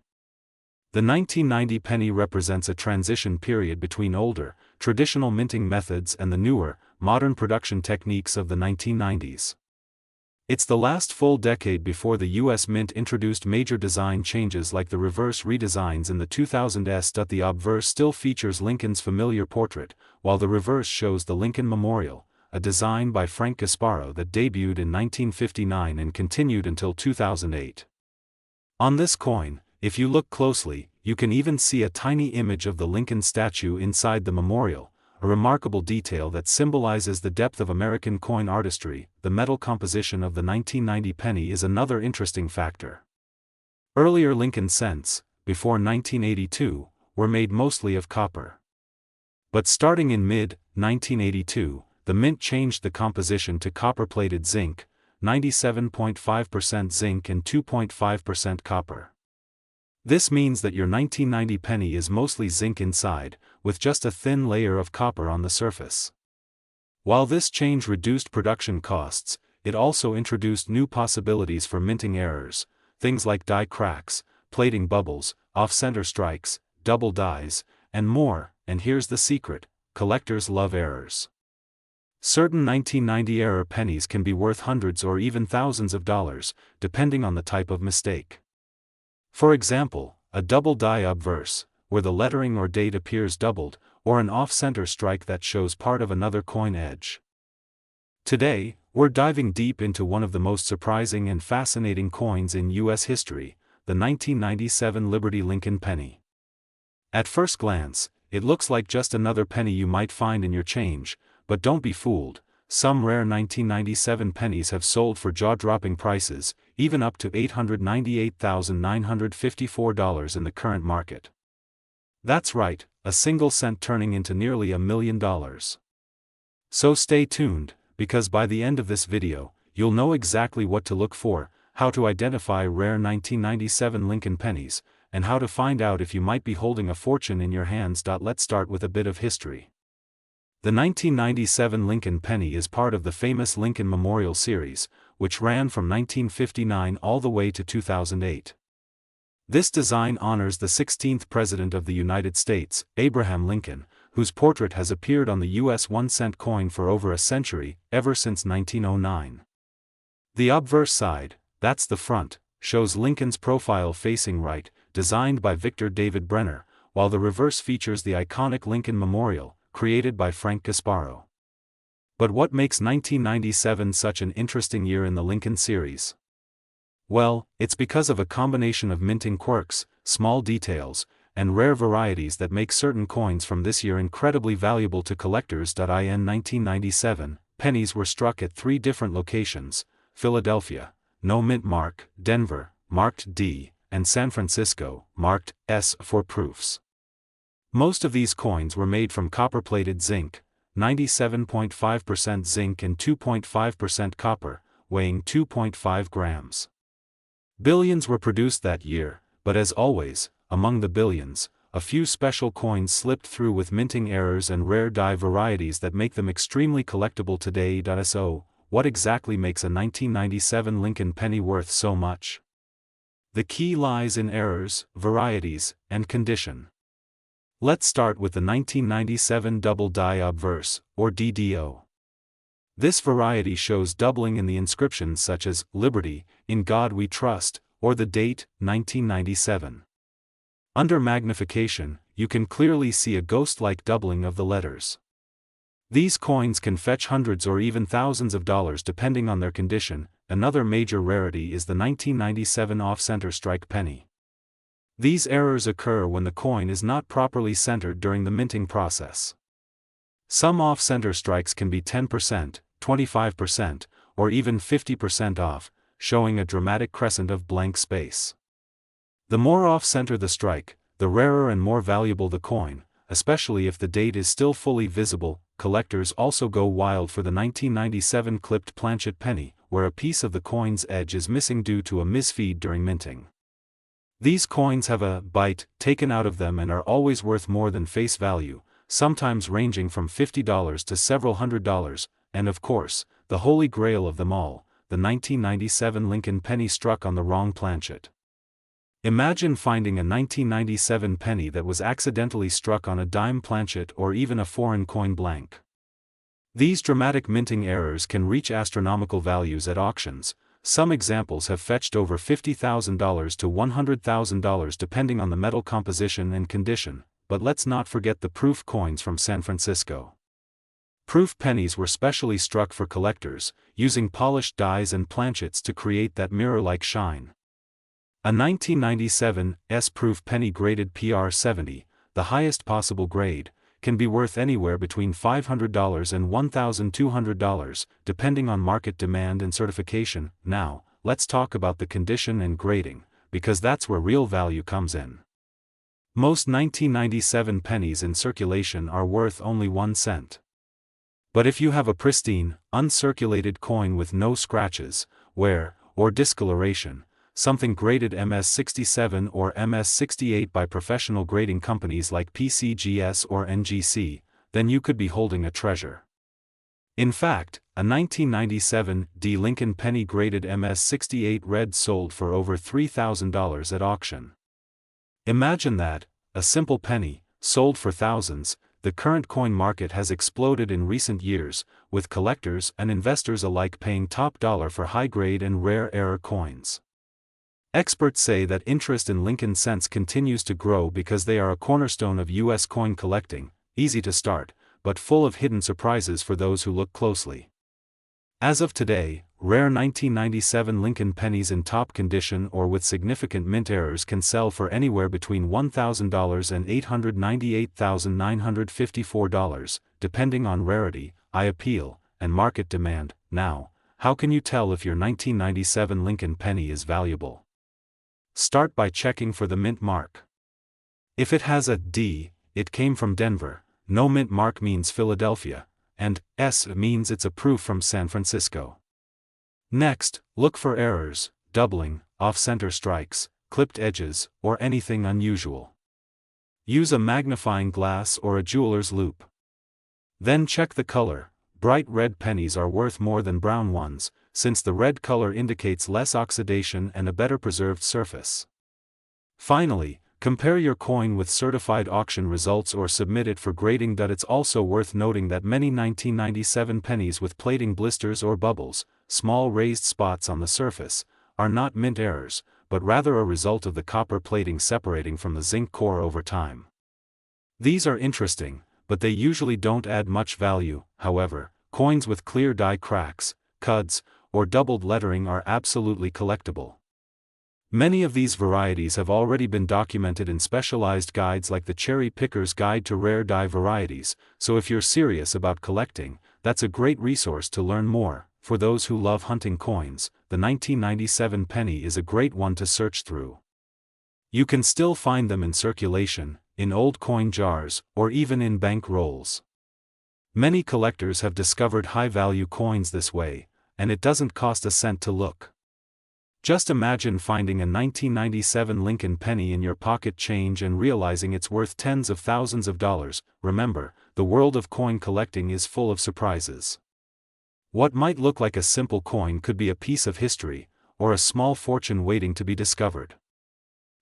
The 1990 penny represents a transition period between older, traditional minting methods and the newer, modern production techniques of the 1990s. It's the last full decade before the U.S. Mint introduced major design changes like the reverse redesigns in the 2000s. The obverse still features Lincoln's familiar portrait, while the reverse shows the Lincoln Memorial, a design by Frank Gasparo that debuted in 1959 and continued until 2008. On this coin, if you look closely, you can even see a tiny image of the Lincoln statue inside the memorial, a remarkable detail that symbolizes the depth of American coin artistry. The metal composition of the 1990 penny is another interesting factor. Earlier Lincoln cents, before 1982, were made mostly of copper. But starting in mid-1982, the Mint changed the composition to copper-plated zinc, 97.5% zinc and 2.5% copper. This means that your 1990 penny is mostly zinc inside, with just a thin layer of copper on the surface. While this change reduced production costs, it also introduced new possibilities for minting errors, things like die cracks, plating bubbles, off-center strikes, double dies, and more. And here's the secret: collectors love errors. Certain 1990 error pennies can be worth hundreds or even thousands of dollars, depending on the type of mistake. For example, a double die obverse, where the lettering or date appears doubled, or an off-center strike that shows part of another coin edge. Today, we're diving deep into one of the most surprising and fascinating coins in U.S. history, the 1997 Liberty Lincoln penny. At first glance, it looks like just another penny you might find in your change, but don't be fooled. Some rare 1997 pennies have sold for jaw-dropping prices, even up to $898,954 in the current market. That's right, a single cent turning into nearly $1 million. So stay tuned, because by the end of this video, you'll know exactly what to look for, how to identify rare 1997 Lincoln pennies, and how to find out if you might be holding a fortune in your hands. Let's start with a bit of history. The 1997 Lincoln penny is part of the famous Lincoln Memorial series, which ran from 1959 all the way to 2008. This design honors the 16th President of the United States, Abraham Lincoln, whose portrait has appeared on the U.S. 1-cent coin for over a century, ever since 1909. The obverse side, that's the front, shows Lincoln's profile facing right, designed by Victor David Brenner, while the reverse features the iconic Lincoln Memorial, created by Frank Gasparo. But what makes 1997 such an interesting year in the Lincoln series? Well, it's because of a combination of minting quirks, small details, and rare varieties that make certain coins from this year incredibly valuable to collectors. In 1997, pennies were struck at 3 different locations: Philadelphia, no mint mark; Denver, marked D, and San Francisco, marked S for proofs. Most of these coins were made from copper-plated zinc, 97.5% zinc and 2.5% copper, weighing 2.5 grams. Billions were produced that year, but as always, among the billions, a few special coins slipped through with minting errors and rare die varieties that make them extremely collectible today. So, what exactly makes a 1997 Lincoln penny worth so much? The key lies in errors, varieties, and condition. Let's start with the 1997 Double Die Obverse, or DDO. This variety shows doubling in the inscriptions such as "Liberty, in God We Trust," or the date, 1997. Under magnification, you can clearly see a ghost-like doubling of the letters. These coins can fetch hundreds or even thousands of dollars depending on their condition. Another major rarity is the 1997 off-center strike penny. These errors occur when the coin is not properly centered during the minting process. Some off-center strikes can be 10%, 25%, or even 50% off, showing a dramatic crescent of blank space. The more off-center the strike, the rarer and more valuable the coin, especially if the date is still fully visible. Collectors also go wild for the 1997 clipped planchet penny, where a piece of the coin's edge is missing due to a misfeed during minting. These coins have a bite taken out of them and are always worth more than face value, sometimes ranging from $50 to several $100s, and of course, the holy grail of them all, the 1997 Lincoln penny struck on the wrong planchet. Imagine finding a 1997 penny that was accidentally struck on a dime planchet or even a foreign coin blank. These dramatic minting errors can reach astronomical values at auctions. Some examples have fetched over $50,000 to $100,000 depending on the metal composition and condition, but let's not forget the proof coins from San Francisco. Proof pennies were specially struck for collectors, using polished dies and planchets to create that mirror-like shine. A 1997 S-proof penny graded PR70, the highest possible grade, can be worth anywhere between $500 and $1,200, depending on market demand and certification. Now, let's talk about the condition and grading, because that's where real value comes in. Most 1997 pennies in circulation are worth only 1 cent. But if you have a pristine, uncirculated coin with no scratches, wear, or discoloration, something graded MS67 or MS68 by professional grading companies like PCGS or NGC, then you could be holding a treasure. In fact, a 1997 D Lincoln penny graded MS68 red sold for over $3,000 at auction. Imagine that, a simple penny, sold for thousands. The current coin market has exploded in recent years, with collectors and investors alike paying top dollar for high-grade and rare error coins. Experts say that interest in Lincoln cents continues to grow because they are a cornerstone of U.S. coin collecting, easy to start, but full of hidden surprises for those who look closely. As of today, rare 1997 Lincoln pennies in top condition or with significant mint errors can sell for anywhere between $1,000 and $898,954, depending on rarity, eye appeal, and market demand. Now, how can you tell if your 1997 Lincoln penny is valuable? Start by checking for the mint mark. If it has a D, it came from Denver, no mint mark means Philadelphia, and S means it's a proof from San Francisco. Next, look for errors, doubling, off-center strikes, clipped edges, or anything unusual. Use a magnifying glass or a jeweler's loupe. Then check the color. Bright red pennies are worth more than brown ones, since the red color indicates less oxidation and a better preserved surface. Finally, compare your coin with certified auction results or submit it for grading. It's also worth noting that many 1997 pennies with plating blisters or bubbles, small raised spots on the surface, are not mint errors, but rather a result of the copper plating separating from the zinc core over time. These are interesting, but they usually don't add much value. However, coins with clear die cracks, cuds, or doubled lettering are absolutely collectible. Many of these varieties have already been documented in specialized guides like the Cherry Picker's Guide to Rare Die Varieties, so if you're serious about collecting, that's a great resource to learn more. For those who love hunting coins, the 1997 penny is a great one to search through. You can still find them in circulation, in old coin jars, or even in bank rolls. Many collectors have discovered high-value coins this way, and it doesn't cost a cent to look. Just imagine finding a 1997 Lincoln penny in your pocket change and realizing it's worth tens of thousands of dollars. Remember, the world of coin collecting is full of surprises. What might look like a simple coin could be a piece of history, or a small fortune waiting to be discovered.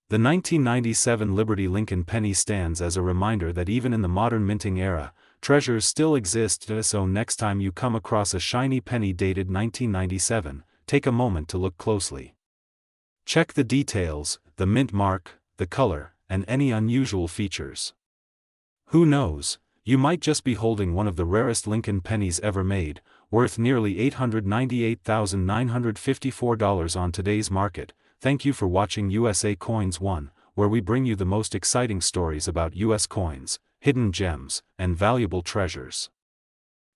The 1997 Liberty Lincoln penny stands as a reminder that even in the modern minting era, treasures still exist. So next time you come across a shiny penny dated 1997, take a moment to look closely. Check the details, the mint mark, the color, and any unusual features. Who knows, you might just be holding one of the rarest Lincoln pennies ever made, worth nearly $898,954 on today's market. Thank you for watching USA Coins 1. where we bring you the most exciting stories about US coins, hidden gems, and valuable treasures.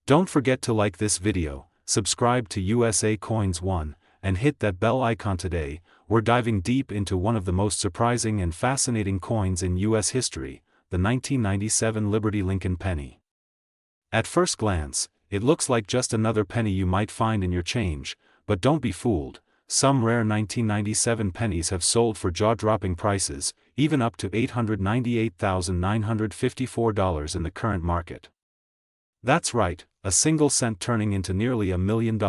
Don't forget to like this video, subscribe to USA Coins 1, and hit that bell icon today. We're diving deep into one of the most surprising and fascinating coins in US history, the 1997 Liberty Lincoln penny. At first glance, it looks like just another penny you might find in your change, but don't be fooled. Some rare 1997 pennies have sold for jaw-dropping prices, even up to $898,954 in the current market. That's right, a single cent turning into nearly $1 million.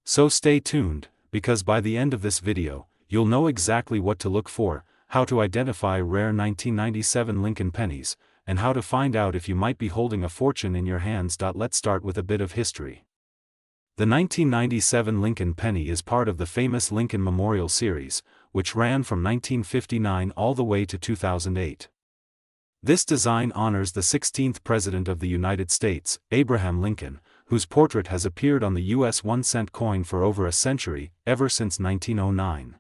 So stay tuned, because by the end of this video, you'll know exactly what to look for, how to identify rare 1997 Lincoln pennies, and how to find out if you might be holding a fortune in your hands. Let's start with a bit of history. The 1997 Lincoln penny is part of the famous Lincoln Memorial series, which ran from 1959 all the way to 2008. This design honors the 16th President of the United States, Abraham Lincoln, whose portrait has appeared on the US 1-cent coin for over a century, ever since 1909.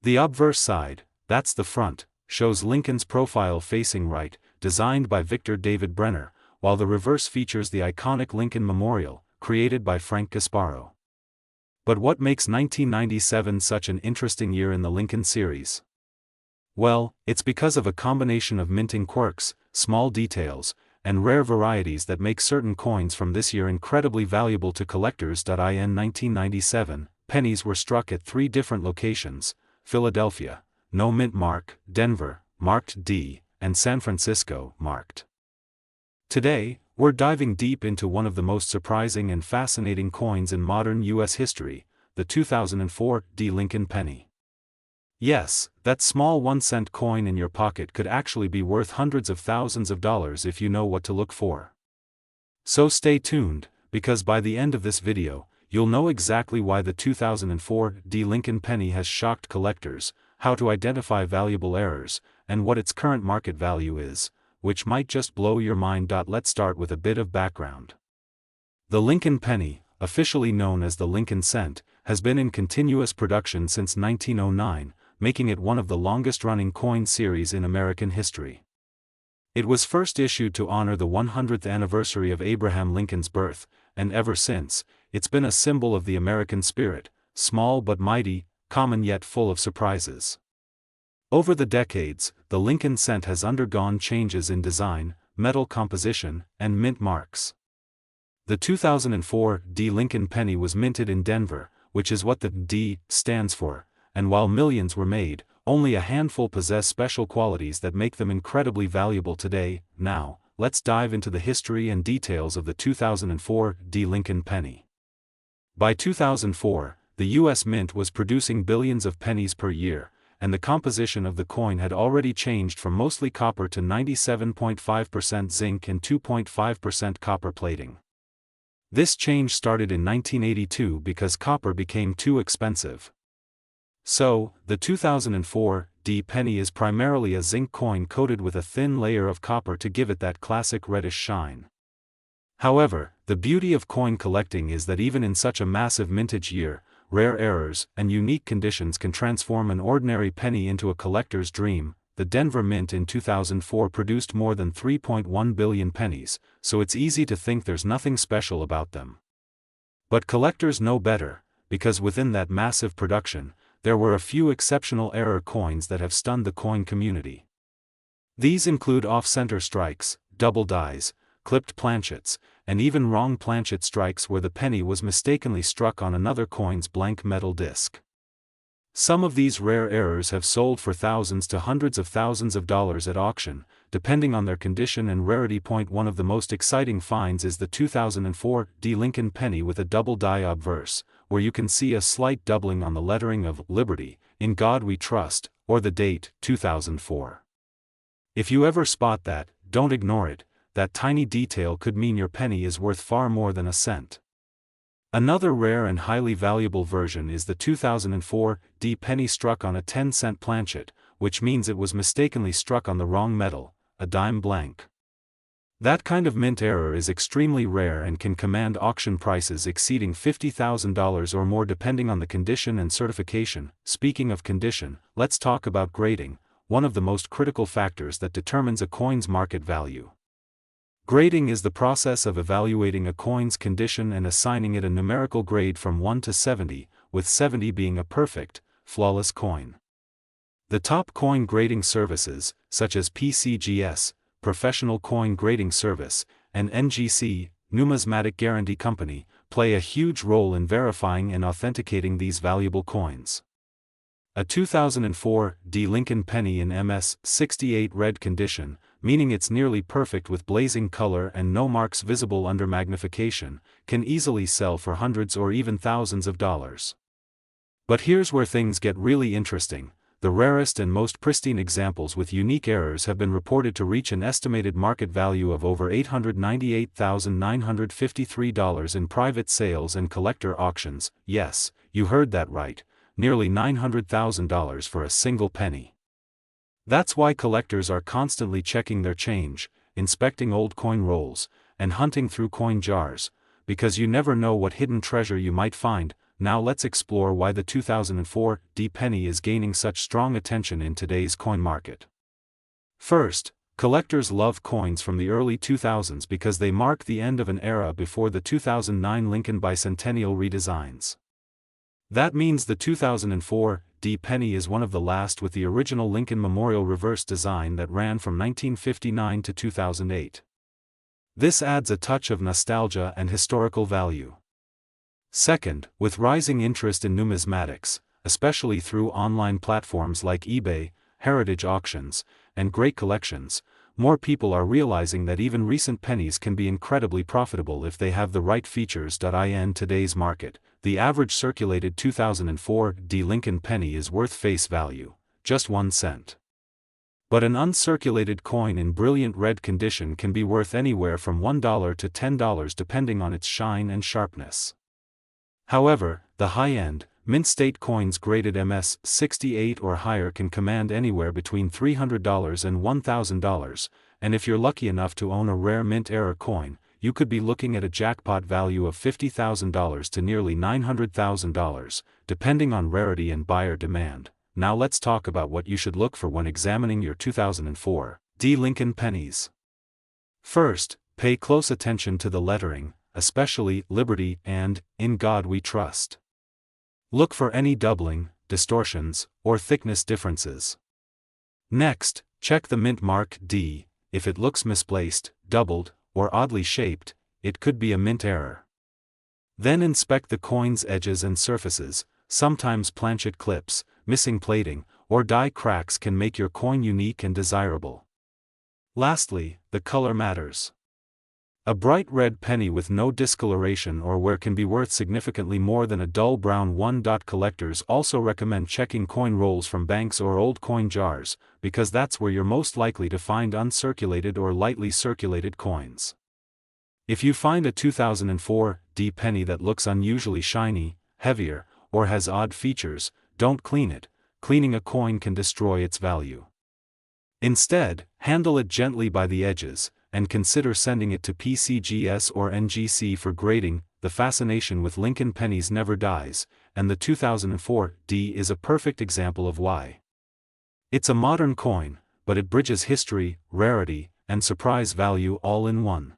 The obverse side, that's the front, shows Lincoln's profile facing right, designed by Victor David Brenner, while the reverse features the iconic Lincoln Memorial, created by Frank Gasparo. But what makes 1997 such an interesting year in the Lincoln series? Well, it's because of a combination of minting quirks, small details, and rare varieties that make certain coins from this year incredibly valuable to collectors. In 1997, pennies were struck at 3 different locations: Philadelphia, no mint mark; Denver, marked D; and San Francisco, marked. Today, we're diving deep into one of the most surprising and fascinating coins in modern US history, the 2004 D Lincoln penny. Yes, that small 1-cent coin in your pocket could actually be worth hundreds of thousands of dollars if you know what to look for. So stay tuned, because by the end of this video, you'll know exactly why the 2004 D Lincoln penny has shocked collectors, how to identify valuable errors, and what its current market value is, which might just blow your mind. Let's start with a bit of background. The Lincoln penny, officially known as the Lincoln cent, has been in continuous production since 1909, making it one of the longest-running coin series in American history. It was first issued to honor the 100th anniversary of Abraham Lincoln's birth, and ever since, it's been a symbol of the American spirit, small but mighty, common yet full of surprises. Over the decades, the Lincoln cent has undergone changes in design, metal composition, and mint marks. The 2004 D Lincoln penny was minted in Denver, which is what the D stands for, and while millions were made, only a handful possess special qualities that make them incredibly valuable today. Now, let's dive into the history and details of the 2004 D Lincoln penny. By 2004, the U.S. Mint was producing billions of pennies per year, and the composition of the coin had already changed from mostly copper to 97.5% zinc and 2.5% copper plating. This change started in 1982 because copper became too expensive. So, the 2004 D penny is primarily a zinc coin coated with a thin layer of copper to give it that classic reddish shine. However, the beauty of coin collecting is that even in such a massive mintage year, rare errors and unique conditions can transform an ordinary penny into a collector's dream. The Denver Mint in 2004 produced more than 3.1 billion pennies, so it's easy to think there's nothing special about them. But collectors know better, because within that massive production, there were a few exceptional error coins that have stunned the coin community. These include off-center strikes, double dies, clipped planchets, and even wrong planchet strikes where the penny was mistakenly struck on another coin's blank metal disc. Some of these rare errors have sold for thousands to hundreds of thousands of dollars at auction, depending on their condition and rarity. One of the most exciting finds is the 2004 D Lincoln penny with a double die obverse, where you can see a slight doubling on the lettering of Liberty, In God We Trust, or the date, 2004. If you ever spot that, don't ignore it. That tiny detail could mean your penny is worth far more than a cent. Another rare and highly valuable version is the 2004 D penny struck on a 10-cent planchet, which means it was mistakenly struck on the wrong metal, a dime blank. That kind of mint error is extremely rare and can command auction prices exceeding $50,000 or more depending on the condition and certification. Speaking of condition, let's talk about grading, one of the most critical factors that determines a coin's market value. Grading is the process of evaluating a coin's condition and assigning it a numerical grade from 1 to 70, with 70 being a perfect, flawless coin. The top coin grading services, such as PCGS, Professional Coin Grading Service, and NGC, Numismatic Guarantee Company, play a huge role in verifying and authenticating these valuable coins. A 2004 D Lincoln penny in MS68 red condition, meaning it's nearly perfect with blazing color and no marks visible under magnification, can easily sell for hundreds or even thousands of dollars. But here's where things get really interesting. The rarest and most pristine examples with unique errors have been reported to reach an estimated market value of over $898,953 in private sales and collector auctions. Yes, you heard that right, nearly $900,000 for a single penny. That's why collectors are constantly checking their change, inspecting old coin rolls, and hunting through coin jars, because you never know what hidden treasure you might find. Now let's explore why the 2004 D penny is gaining such strong attention in today's coin market. First, collectors love coins from the early 2000s because they mark the end of an era before the 2009 Lincoln bicentennial redesigns. That means the 2004 D penny is one of the last with the original Lincoln Memorial reverse design that ran from 1959 to 2008. This adds a touch of nostalgia and historical value. Second, with rising interest in numismatics, especially through online platforms like eBay, heritage auctions, and great collections, more people are realizing that even recent pennies can be incredibly profitable if they have the right features. In today's market, the average circulated 2004 D Lincoln penny is worth face value, just 1 cent. But an uncirculated coin in brilliant red condition can be worth anywhere from $1 to $10 depending on its shine and sharpness. However, the high-end, mint-state coins graded MS68 or higher can command anywhere between $300 and $1,000, and if you're lucky enough to own a rare mint-era coin, you could be looking at a jackpot value of $50,000 to nearly $900,000, depending on rarity and buyer demand. Now let's talk about what you should look for when examining your 2004 D Lincoln pennies. First, pay close attention to the lettering, especially Liberty and In God We Trust. Look for any doubling, distortions, or thickness differences. Next, check the mint mark D. If it looks misplaced, doubled, or oddly shaped, it could be a mint error. Then inspect the coin's edges and surfaces. Sometimes planchet clips, missing plating, or die cracks can make your coin unique and desirable. Lastly, the color matters. A bright red penny with no discoloration or wear can be worth significantly more than a dull brown one. Collectors also recommend checking coin rolls from banks or old coin jars, because that's where you're most likely to find uncirculated or lightly circulated coins. If you find a 2004 D penny that looks unusually shiny, heavier, or has odd features, don't clean it. Cleaning a coin can destroy its value. Instead, handle it gently by the edges, and consider sending it to PCGS or NGC for grading. The fascination with Lincoln pennies never dies, and the 2004 D is a perfect example of why. It's a modern coin, but it bridges history, rarity, and surprise value all in one.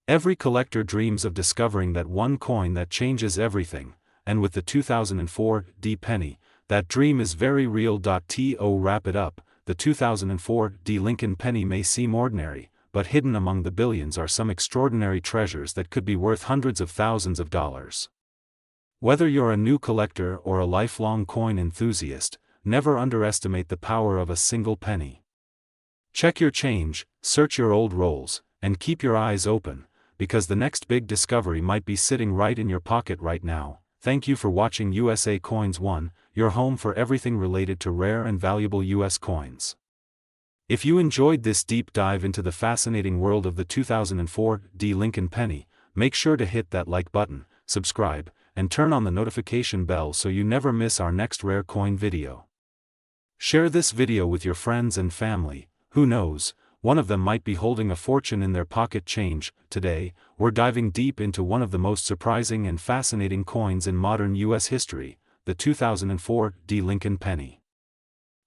Every collector dreams of discovering that one coin that changes everything, and with the 2004 D penny, that dream is very real. To wrap it up, the 2004 D Lincoln penny may seem ordinary, but hidden among the billions are some extraordinary treasures that could be worth hundreds of thousands of dollars. Whether you're a new collector or a lifelong coin enthusiast, never underestimate the power of a single penny. Check your change, search your old rolls, and keep your eyes open, because the next big discovery might be sitting right in your pocket right now. Thank you for watching USA Coins 1, your home for everything related to rare and valuable US coins. If you enjoyed this deep dive into the fascinating world of the 2004 D Lincoln penny, make sure to hit that like button, subscribe, and turn on the notification bell so you never miss our next rare coin video. Share this video with your friends and family. Who knows, one of them might be holding a fortune in their pocket change. Today, we're diving deep into one of the most surprising and fascinating coins in modern U.S. history, the 2004 Lincoln penny.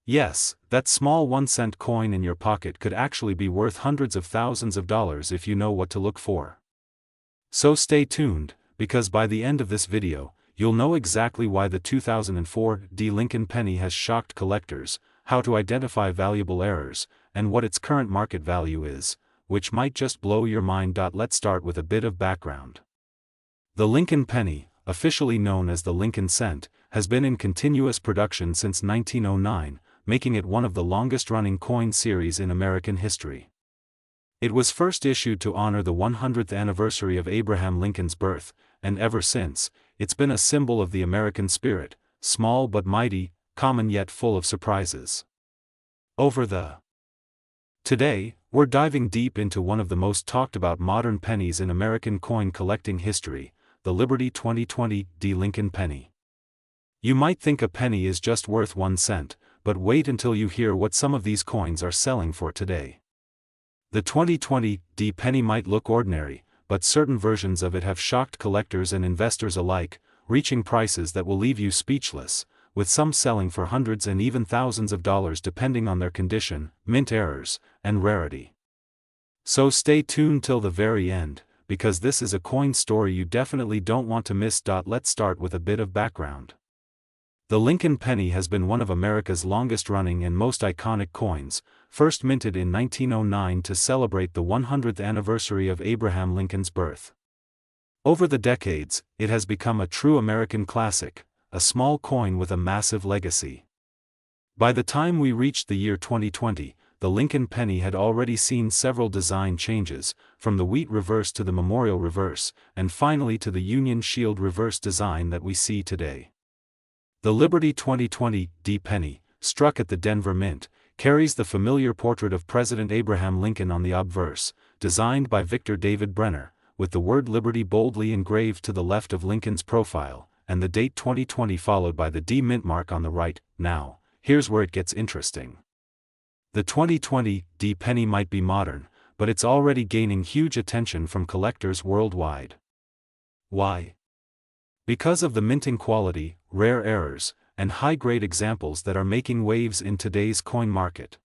Yes, that small 1-cent coin in your pocket could actually be worth hundreds of thousands of dollars if you know what to look for. So stay tuned, because by the end of this video, you'll know exactly why the 2004 Lincoln penny has shocked collectors, how to identify valuable errors, and what its current market value is, which might just blow your mind. Let's start with a bit of background. The Lincoln penny, officially known as the Lincoln cent, has been in continuous production since 1909, making it one of the longest-running coin series in American history. It was first issued to honor the 100th anniversary of Abraham Lincoln's birth, and ever since, it's been a symbol of the American spirit, small but mighty, common yet full of surprises. Today, we're diving deep into one of the most talked about modern pennies in American coin collecting history, the Liberty 2020 Lincoln penny. You might think a penny is just worth 1 cent, but wait until you hear what some of these coins are selling for today. The 2020 penny might look ordinary, but certain versions of it have shocked collectors and investors alike, reaching prices that will leave you speechless, with some selling for hundreds and even thousands of dollars depending on their condition, mint errors, and rarity. So stay tuned till the very end, because this is a coin story you definitely don't want to miss. Let's start with a bit of background. The Lincoln penny has been one of America's longest-running and most iconic coins, first minted in 1909 to celebrate the 100th anniversary of Abraham Lincoln's birth. Over the decades, it has become a true American classic, a small coin with a massive legacy. By the time we reached the year 2020, the Lincoln penny had already seen several design changes, from the wheat reverse to the memorial reverse, and finally to the Union Shield reverse design that we see today. The Liberty 2020 penny, struck at the Denver Mint, carries the familiar portrait of President Abraham Lincoln on the obverse, designed by Victor David Brenner, with the word Liberty boldly engraved to the left of Lincoln's profile, and the date 2020 followed by the D mint mark on the right. Now, here's where it gets interesting. The 2020 penny might be modern, but it's already gaining huge attention from collectors worldwide. Why? Because of the minting quality, rare errors, and high-grade examples that are making waves in today's coin market.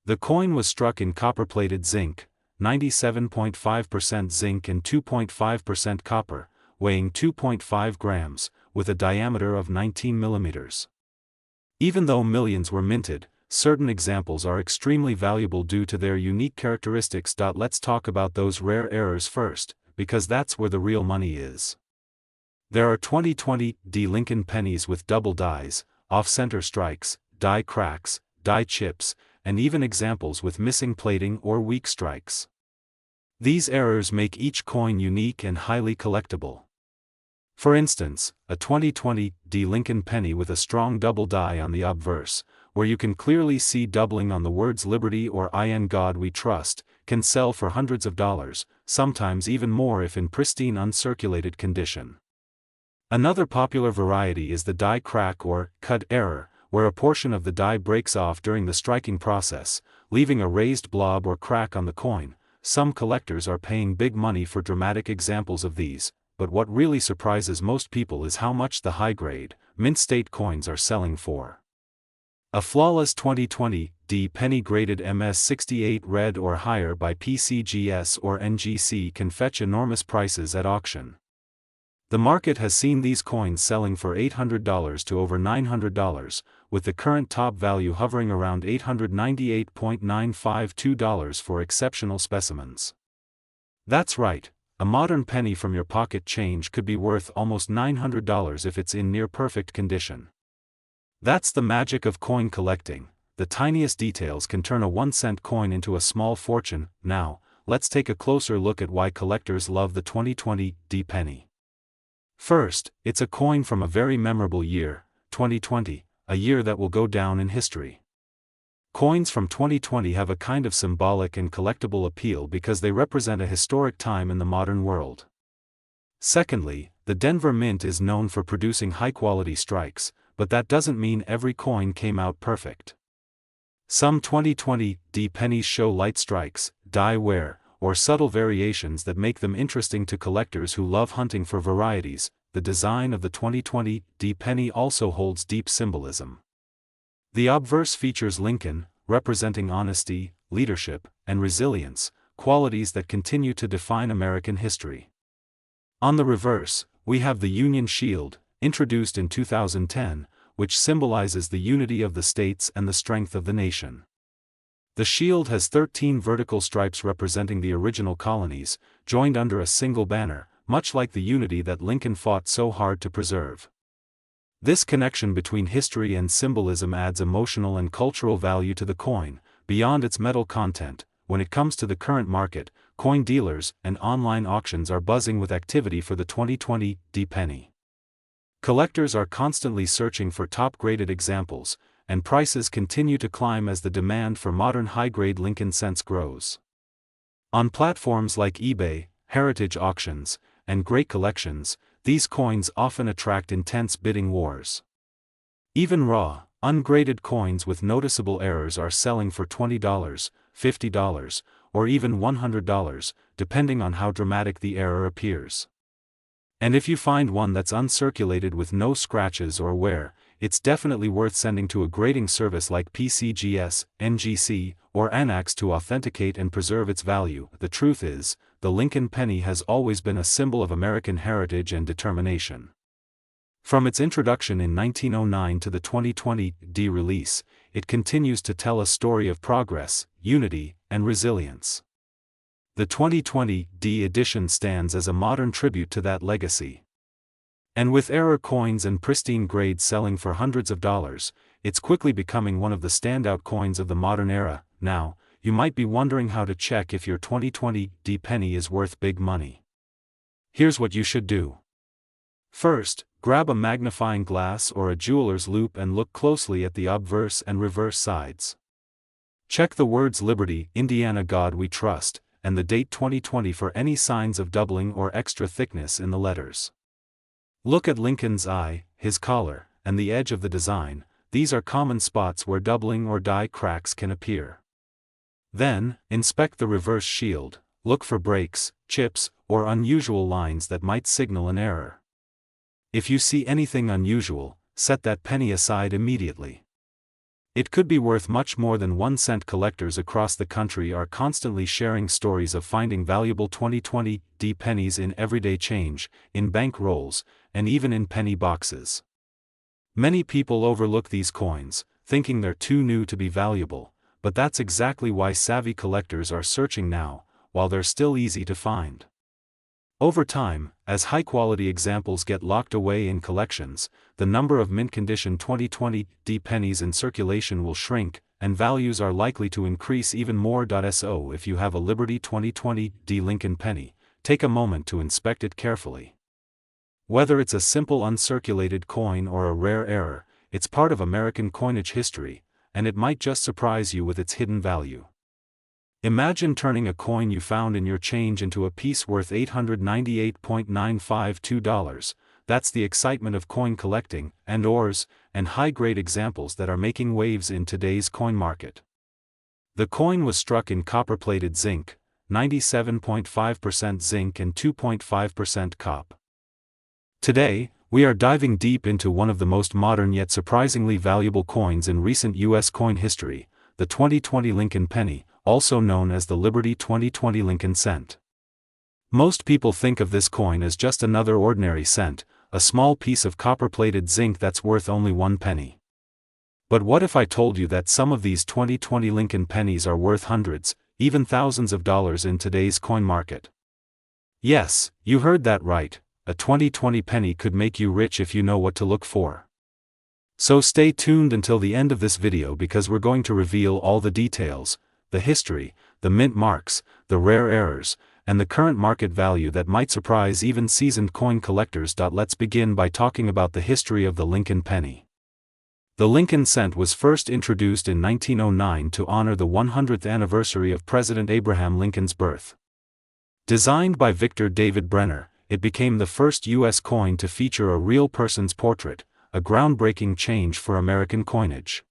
The coin was struck in copper-plated zinc, 97.5% zinc and 2.5% copper, weighing 2.5 grams, with a diameter of 19 millimeters. Even though millions were minted, certain examples are extremely valuable due to their unique characteristics. Let's talk about those rare errors first, because that's where the real money is. There are 2020 Lincoln pennies with double dies, off-center strikes, die cracks, die chips, and even examples with missing plating or weak strikes. These errors make each coin unique and highly collectible. For instance, a 2020 Lincoln penny with a strong double die on the obverse, where you can clearly see doubling on the words Liberty or In God We Trust, can sell for hundreds of dollars, sometimes even more if in pristine uncirculated condition. Another popular variety is the die crack or cut error, where a portion of the die breaks off during the striking process, leaving a raised blob or crack on the coin. Some collectors are paying big money for dramatic examples of these, but what really surprises most people is how much the high-grade, mint-state coins are selling for. A flawless 2020 penny graded MS68 red or higher by PCGS or NGC can fetch enormous prices at auction. The market has seen these coins selling for $800 to over $900, with the current top value hovering around $898.952 for exceptional specimens. That's right, a modern penny from your pocket change could be worth almost $900 if it's in near-perfect condition. That's the magic of coin collecting. The tiniest details can turn a 1-cent coin into a small fortune. Now, let's take a closer look at why collectors love the 2020 penny. First, it's a coin from a very memorable year, 2020, a year that will go down in history. Coins from 2020 have a kind of symbolic and collectible appeal because they represent a historic time in the modern world. Secondly, the Denver Mint is known for producing high-quality strikes, but that doesn't mean every coin came out perfect. Some 2020 pennies show light strikes, die wear, or subtle variations that make them interesting to collectors who love hunting for varieties. The design of the 2020 penny also holds deep symbolism. The obverse features Lincoln, representing honesty, leadership, and resilience, qualities that continue to define American history. On the reverse, we have the Union Shield, introduced in 2010, which symbolizes the unity of the states and the strength of the nation. The shield has 13 vertical stripes representing the original colonies, joined under a single banner, much like the unity that Lincoln fought so hard to preserve. This connection between history and symbolism adds emotional and cultural value to the coin, beyond its metal content. When it comes to the current market, coin dealers and online auctions are buzzing with activity for the 2020 penny. Collectors are constantly searching for top-graded examples, and prices continue to climb as the demand for modern high-grade Lincoln cents grows. On platforms like eBay, heritage auctions, and great collections, these coins often attract intense bidding wars. Even raw, ungraded coins with noticeable errors are selling for $20, $50, or even $100, depending on how dramatic the error appears. And if you find one that's uncirculated with no scratches or wear, it's definitely worth sending to a grading service like PCGS, NGC, or Anax to authenticate and preserve its value. The truth is, the Lincoln penny has always been a symbol of American heritage and determination. From its introduction in 1909 to the 2020 release, it continues to tell a story of progress, unity, and resilience. The 2020 edition stands as a modern tribute to that legacy. And with error coins and pristine grades selling for hundreds of dollars, it's quickly becoming one of the standout coins of the modern era. Now, you might be wondering how to check if your 2020 penny is worth big money. Here's what you should do. First, grab a magnifying glass or a jeweler's loupe and look closely at the obverse and reverse sides. Check the words Liberty, Indiana, God We Trust, and the date 2020 for any signs of doubling or extra thickness in the letters. Look at Lincoln's eye, his collar, and the edge of the design. These are common spots where doubling or die cracks can appear. Then, inspect the reverse shield. Look for breaks, chips, or unusual lines that might signal an error. If you see anything unusual, set that penny aside immediately. It could be worth much more than 1 cent. Collectors across the country are constantly sharing stories of finding valuable 2020 pennies in everyday change, in bank rolls, and even in penny boxes. Many people overlook these coins, thinking they're too new to be valuable, but that's exactly why savvy collectors are searching now, while they're still easy to find. Over time, as high-quality examples get locked away in collections, the number of mint-condition 2020 pennies in circulation will shrink, and values are likely to increase even more. So if you have a Liberty 2020 Lincoln penny, take a moment to inspect it carefully. Whether it's a simple uncirculated coin or a rare error, it's part of American coinage history, and it might just surprise you with its hidden value. Imagine turning a coin you found in your change into a piece worth $898.952. That's the excitement of coin collecting, and ores, and high-grade examples that are making waves in today's coin market. The coin was struck in copper-plated zinc, 97.5% zinc and 2.5% cop. Today, we are diving deep into one of the most modern yet surprisingly valuable coins in recent U.S. coin history, the 2020 Lincoln penny, also known as the Liberty 2020 Lincoln cent. Most people think of this coin as just another ordinary cent, a small piece of copper-plated zinc that's worth only 1 penny. But what if I told you that some of these 2020 Lincoln pennies are worth hundreds, even thousands of dollars in today's coin market? Yes, you heard that right, a 2020 penny could make you rich if you know what to look for. So stay tuned until the end of this video because we're going to reveal all the details, the history, the mint marks, the rare errors, and the current market value that might surprise even seasoned coin collectors. Let's begin by talking about the history of the Lincoln penny. The Lincoln cent was first introduced in 1909 to honor the 100th anniversary of President Abraham Lincoln's birth. Designed by Victor David Brenner, it became the first U.S. coin to feature a real person's portrait, a groundbreaking change for American coinage.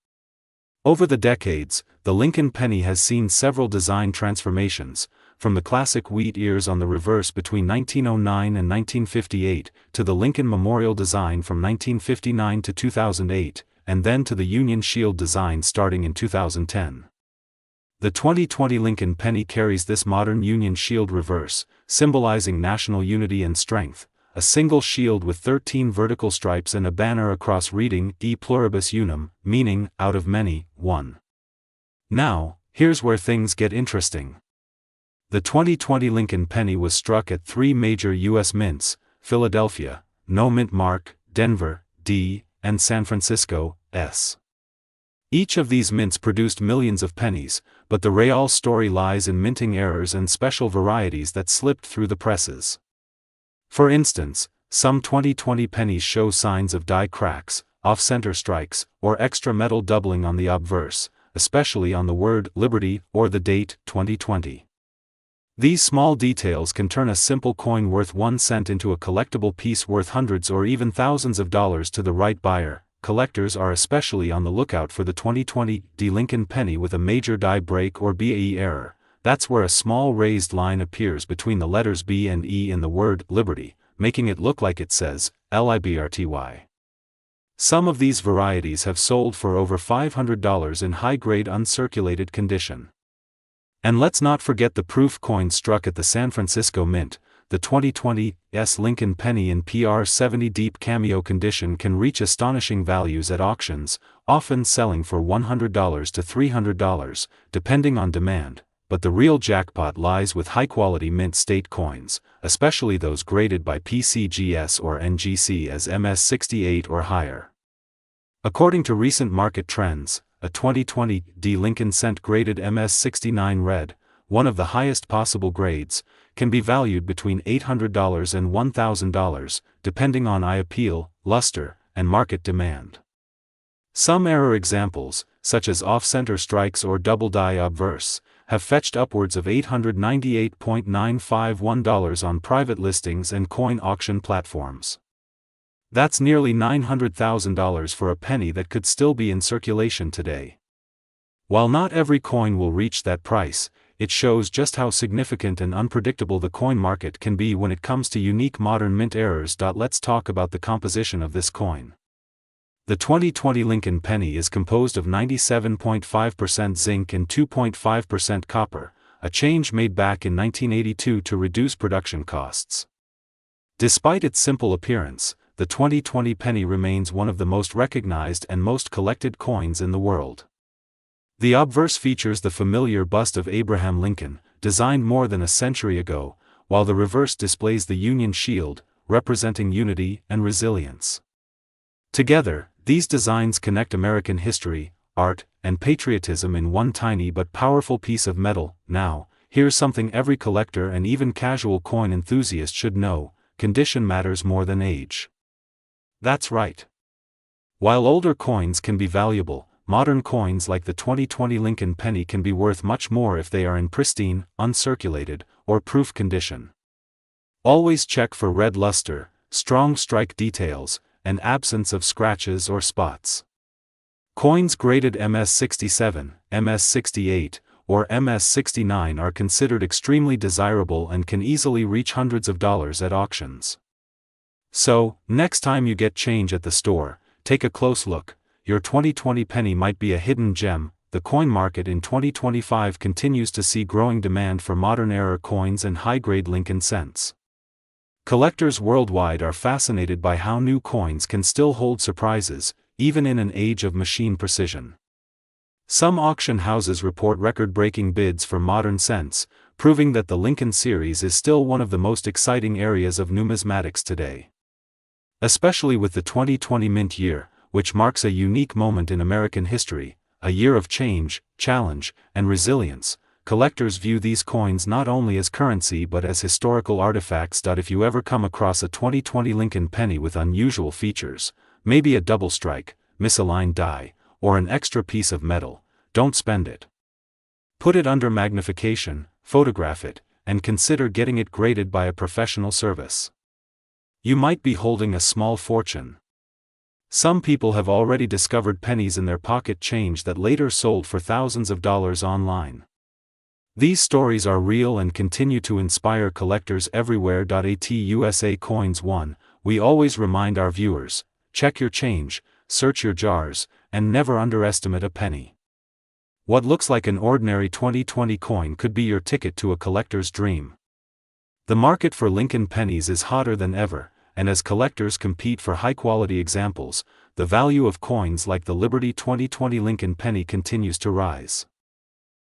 Over the decades, the Lincoln penny has seen several design transformations, from the classic wheat ears on the reverse between 1909 and 1958, to the Lincoln Memorial design from 1959 to 2008, and then to the Union Shield design starting in 2010. The 2020 Lincoln penny carries this modern Union Shield reverse, symbolizing national unity and strength, a single shield with 13 vertical stripes and a banner across reading E pluribus unum, meaning, out of many, one. Now, here's where things get interesting. The 2020 Lincoln penny was struck at 3 major U.S. mints: Philadelphia, No mint mark, Denver, D, and San Francisco, S. Each of these mints produced millions of pennies, but the real story lies in minting errors and special varieties that slipped through the presses. For instance, some 2020 pennies show signs of die cracks, off-center strikes, or extra metal doubling on the obverse, especially on the word Liberty or the date 2020. These small details can turn a simple coin worth 1 cent into a collectible piece worth hundreds or even thousands of dollars to the right buyer. Collectors are especially on the lookout for the 2020 Lincoln penny with a major die break or BAE error. That's where a small raised line appears between the letters B and E in the word Liberty, making it look like it says LIBRTY. Some of these varieties have sold for over $500 in high-grade uncirculated condition. And let's not forget the proof coin struck at the San Francisco Mint. The 2020 Lincoln penny in PR 70 deep cameo condition can reach astonishing values at auctions, often selling for $100 to $300, depending on demand. But the real jackpot lies with high-quality mint state coins, especially those graded by PCGS or NGC as MS68 or higher. According to recent market trends, a 2020 Lincoln cent graded MS69 red, one of the highest possible grades, can be valued between $800 and $1,000, depending on eye appeal, luster, and market demand. Some error examples, such as off-center strikes or double die obverse, have fetched upwards of $898.951 on private listings and coin auction platforms. That's nearly $900,000 for a penny that could still be in circulation today. While not every coin will reach that price, it shows just how significant and unpredictable the coin market can be when it comes to unique modern mint errors. Let's talk about the composition of this coin. The 2020 Lincoln penny is composed of 97.5% zinc and 2.5% copper, a change made back in 1982 to reduce production costs. Despite its simple appearance, the 2020 penny remains one of the most recognized and most collected coins in the world. The obverse features the familiar bust of Abraham Lincoln, designed more than a century ago, while the reverse displays the Union Shield, representing unity and resilience. Together, these designs connect American history, art, and patriotism in one tiny but powerful piece of metal. Now, here's something every collector and even casual coin enthusiast should know: condition matters more than age. That's right. While older coins can be valuable, modern coins like the 2020 Lincoln penny can be worth much more if they are in pristine, uncirculated, or proof condition. Always check for red luster, strong strike details, and absence of scratches or spots. Coins graded MS67, MS68, or MS69 are considered extremely desirable and can easily reach hundreds of dollars at auctions. So, next time you get change at the store, take a close look. Your 2020 penny might be a hidden gem. The coin market in 2025 continues to see growing demand for modern era coins and high-grade Lincoln cents. Collectors worldwide are fascinated by how new coins can still hold surprises, even in an age of machine precision. Some auction houses report record-breaking bids for modern cents, proving that the Lincoln series is still one of the most exciting areas of numismatics today. Especially with the 2020 mint year, which marks a unique moment in American history, a year of change, challenge, and resilience. Collectors view these coins not only as currency but as historical artifacts. If you ever come across a 2020 Lincoln penny with unusual features, maybe a double strike, misaligned die, or an extra piece of metal, don't spend it. Put it under magnification, photograph it, and consider getting it graded by a professional service. You might be holding a small fortune. Some people have already discovered pennies in their pocket change that later sold for thousands of dollars online. These stories are real and continue to inspire collectors everywhere. At USA Coins 1, we always remind our viewers, check your change, search your jars, and never underestimate a penny. What looks like an ordinary 2020 coin could be your ticket to a collector's dream. The market for Lincoln pennies is hotter than ever, and as collectors compete for high-quality examples, the value of coins like the Liberty 2020 Lincoln penny continues to rise.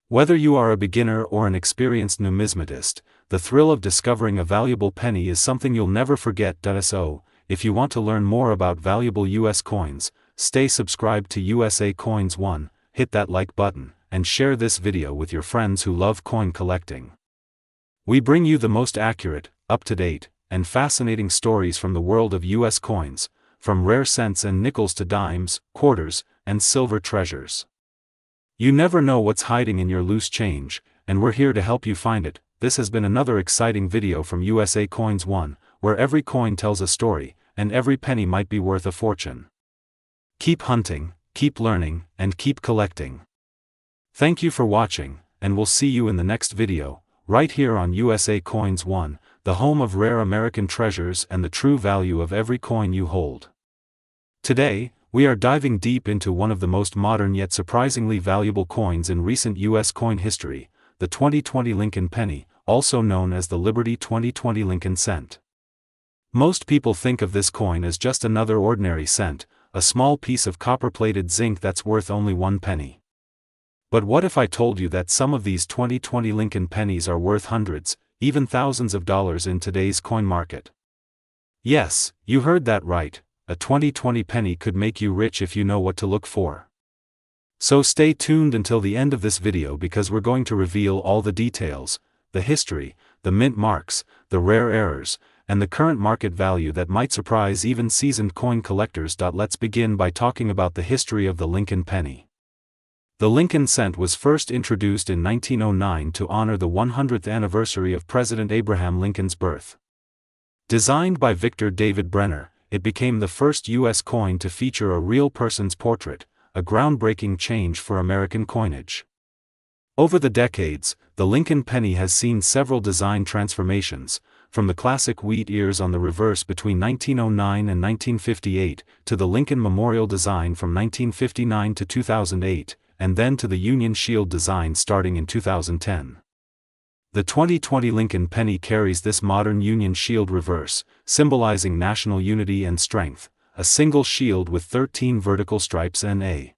Whether you are a beginner or an experienced numismatist, the thrill of discovering a valuable penny is something you'll never forget. So, if you want to learn more about valuable U.S. coins, stay subscribed to USA Coins 1, hit that like button, and share this video with your friends who love coin collecting. We bring you the most accurate, up-to-date, and fascinating stories from the world of U.S. coins, from rare cents and nickels to dimes, quarters, and silver treasures. You never know what's hiding in your loose change, and we're here to help you find it. This has been another exciting video from USA Coins 1, where every coin tells a story, and every penny might be worth a fortune. Keep hunting, keep learning, and keep collecting. Thank you for watching, and we'll see you in the next video, right here on USA Coins 1, the home of rare American treasures and the true value of every coin you hold. Today, we are diving deep into one of the most modern yet surprisingly valuable coins in recent U.S. coin history, the 2020 Lincoln penny, also known as the Liberty 2020 Lincoln cent. Most people think of this coin as just another ordinary cent, a small piece of copper-plated zinc that's worth only 1 penny. But what if I told you that some of these 2020 Lincoln pennies are worth hundreds, even thousands of dollars in today's coin market? Yes, you heard that right, a 2020 penny could make you rich if you know what to look for. So stay tuned until the end of this video because we're going to reveal all the details, the history, the mint marks, the rare errors, and the current market value that might surprise even seasoned coin collectors. Let's begin by talking about the history of the Lincoln penny. The Lincoln cent was first introduced in 1909 to honor the 100th anniversary of President Abraham Lincoln's birth. Designed by Victor David Brenner, it became the first U.S. coin to feature a real person's portrait, a groundbreaking change for American coinage. Over the decades, the Lincoln penny has seen several design transformations, from the classic wheat ears on the reverse between 1909 and 1958, to the Lincoln Memorial design from 1959 to 2008, and then to the Union Shield design starting in 2010. The 2020 Lincoln penny carries this modern Union Shield reverse, symbolizing national unity and strength, a single shield with 13 vertical stripes and a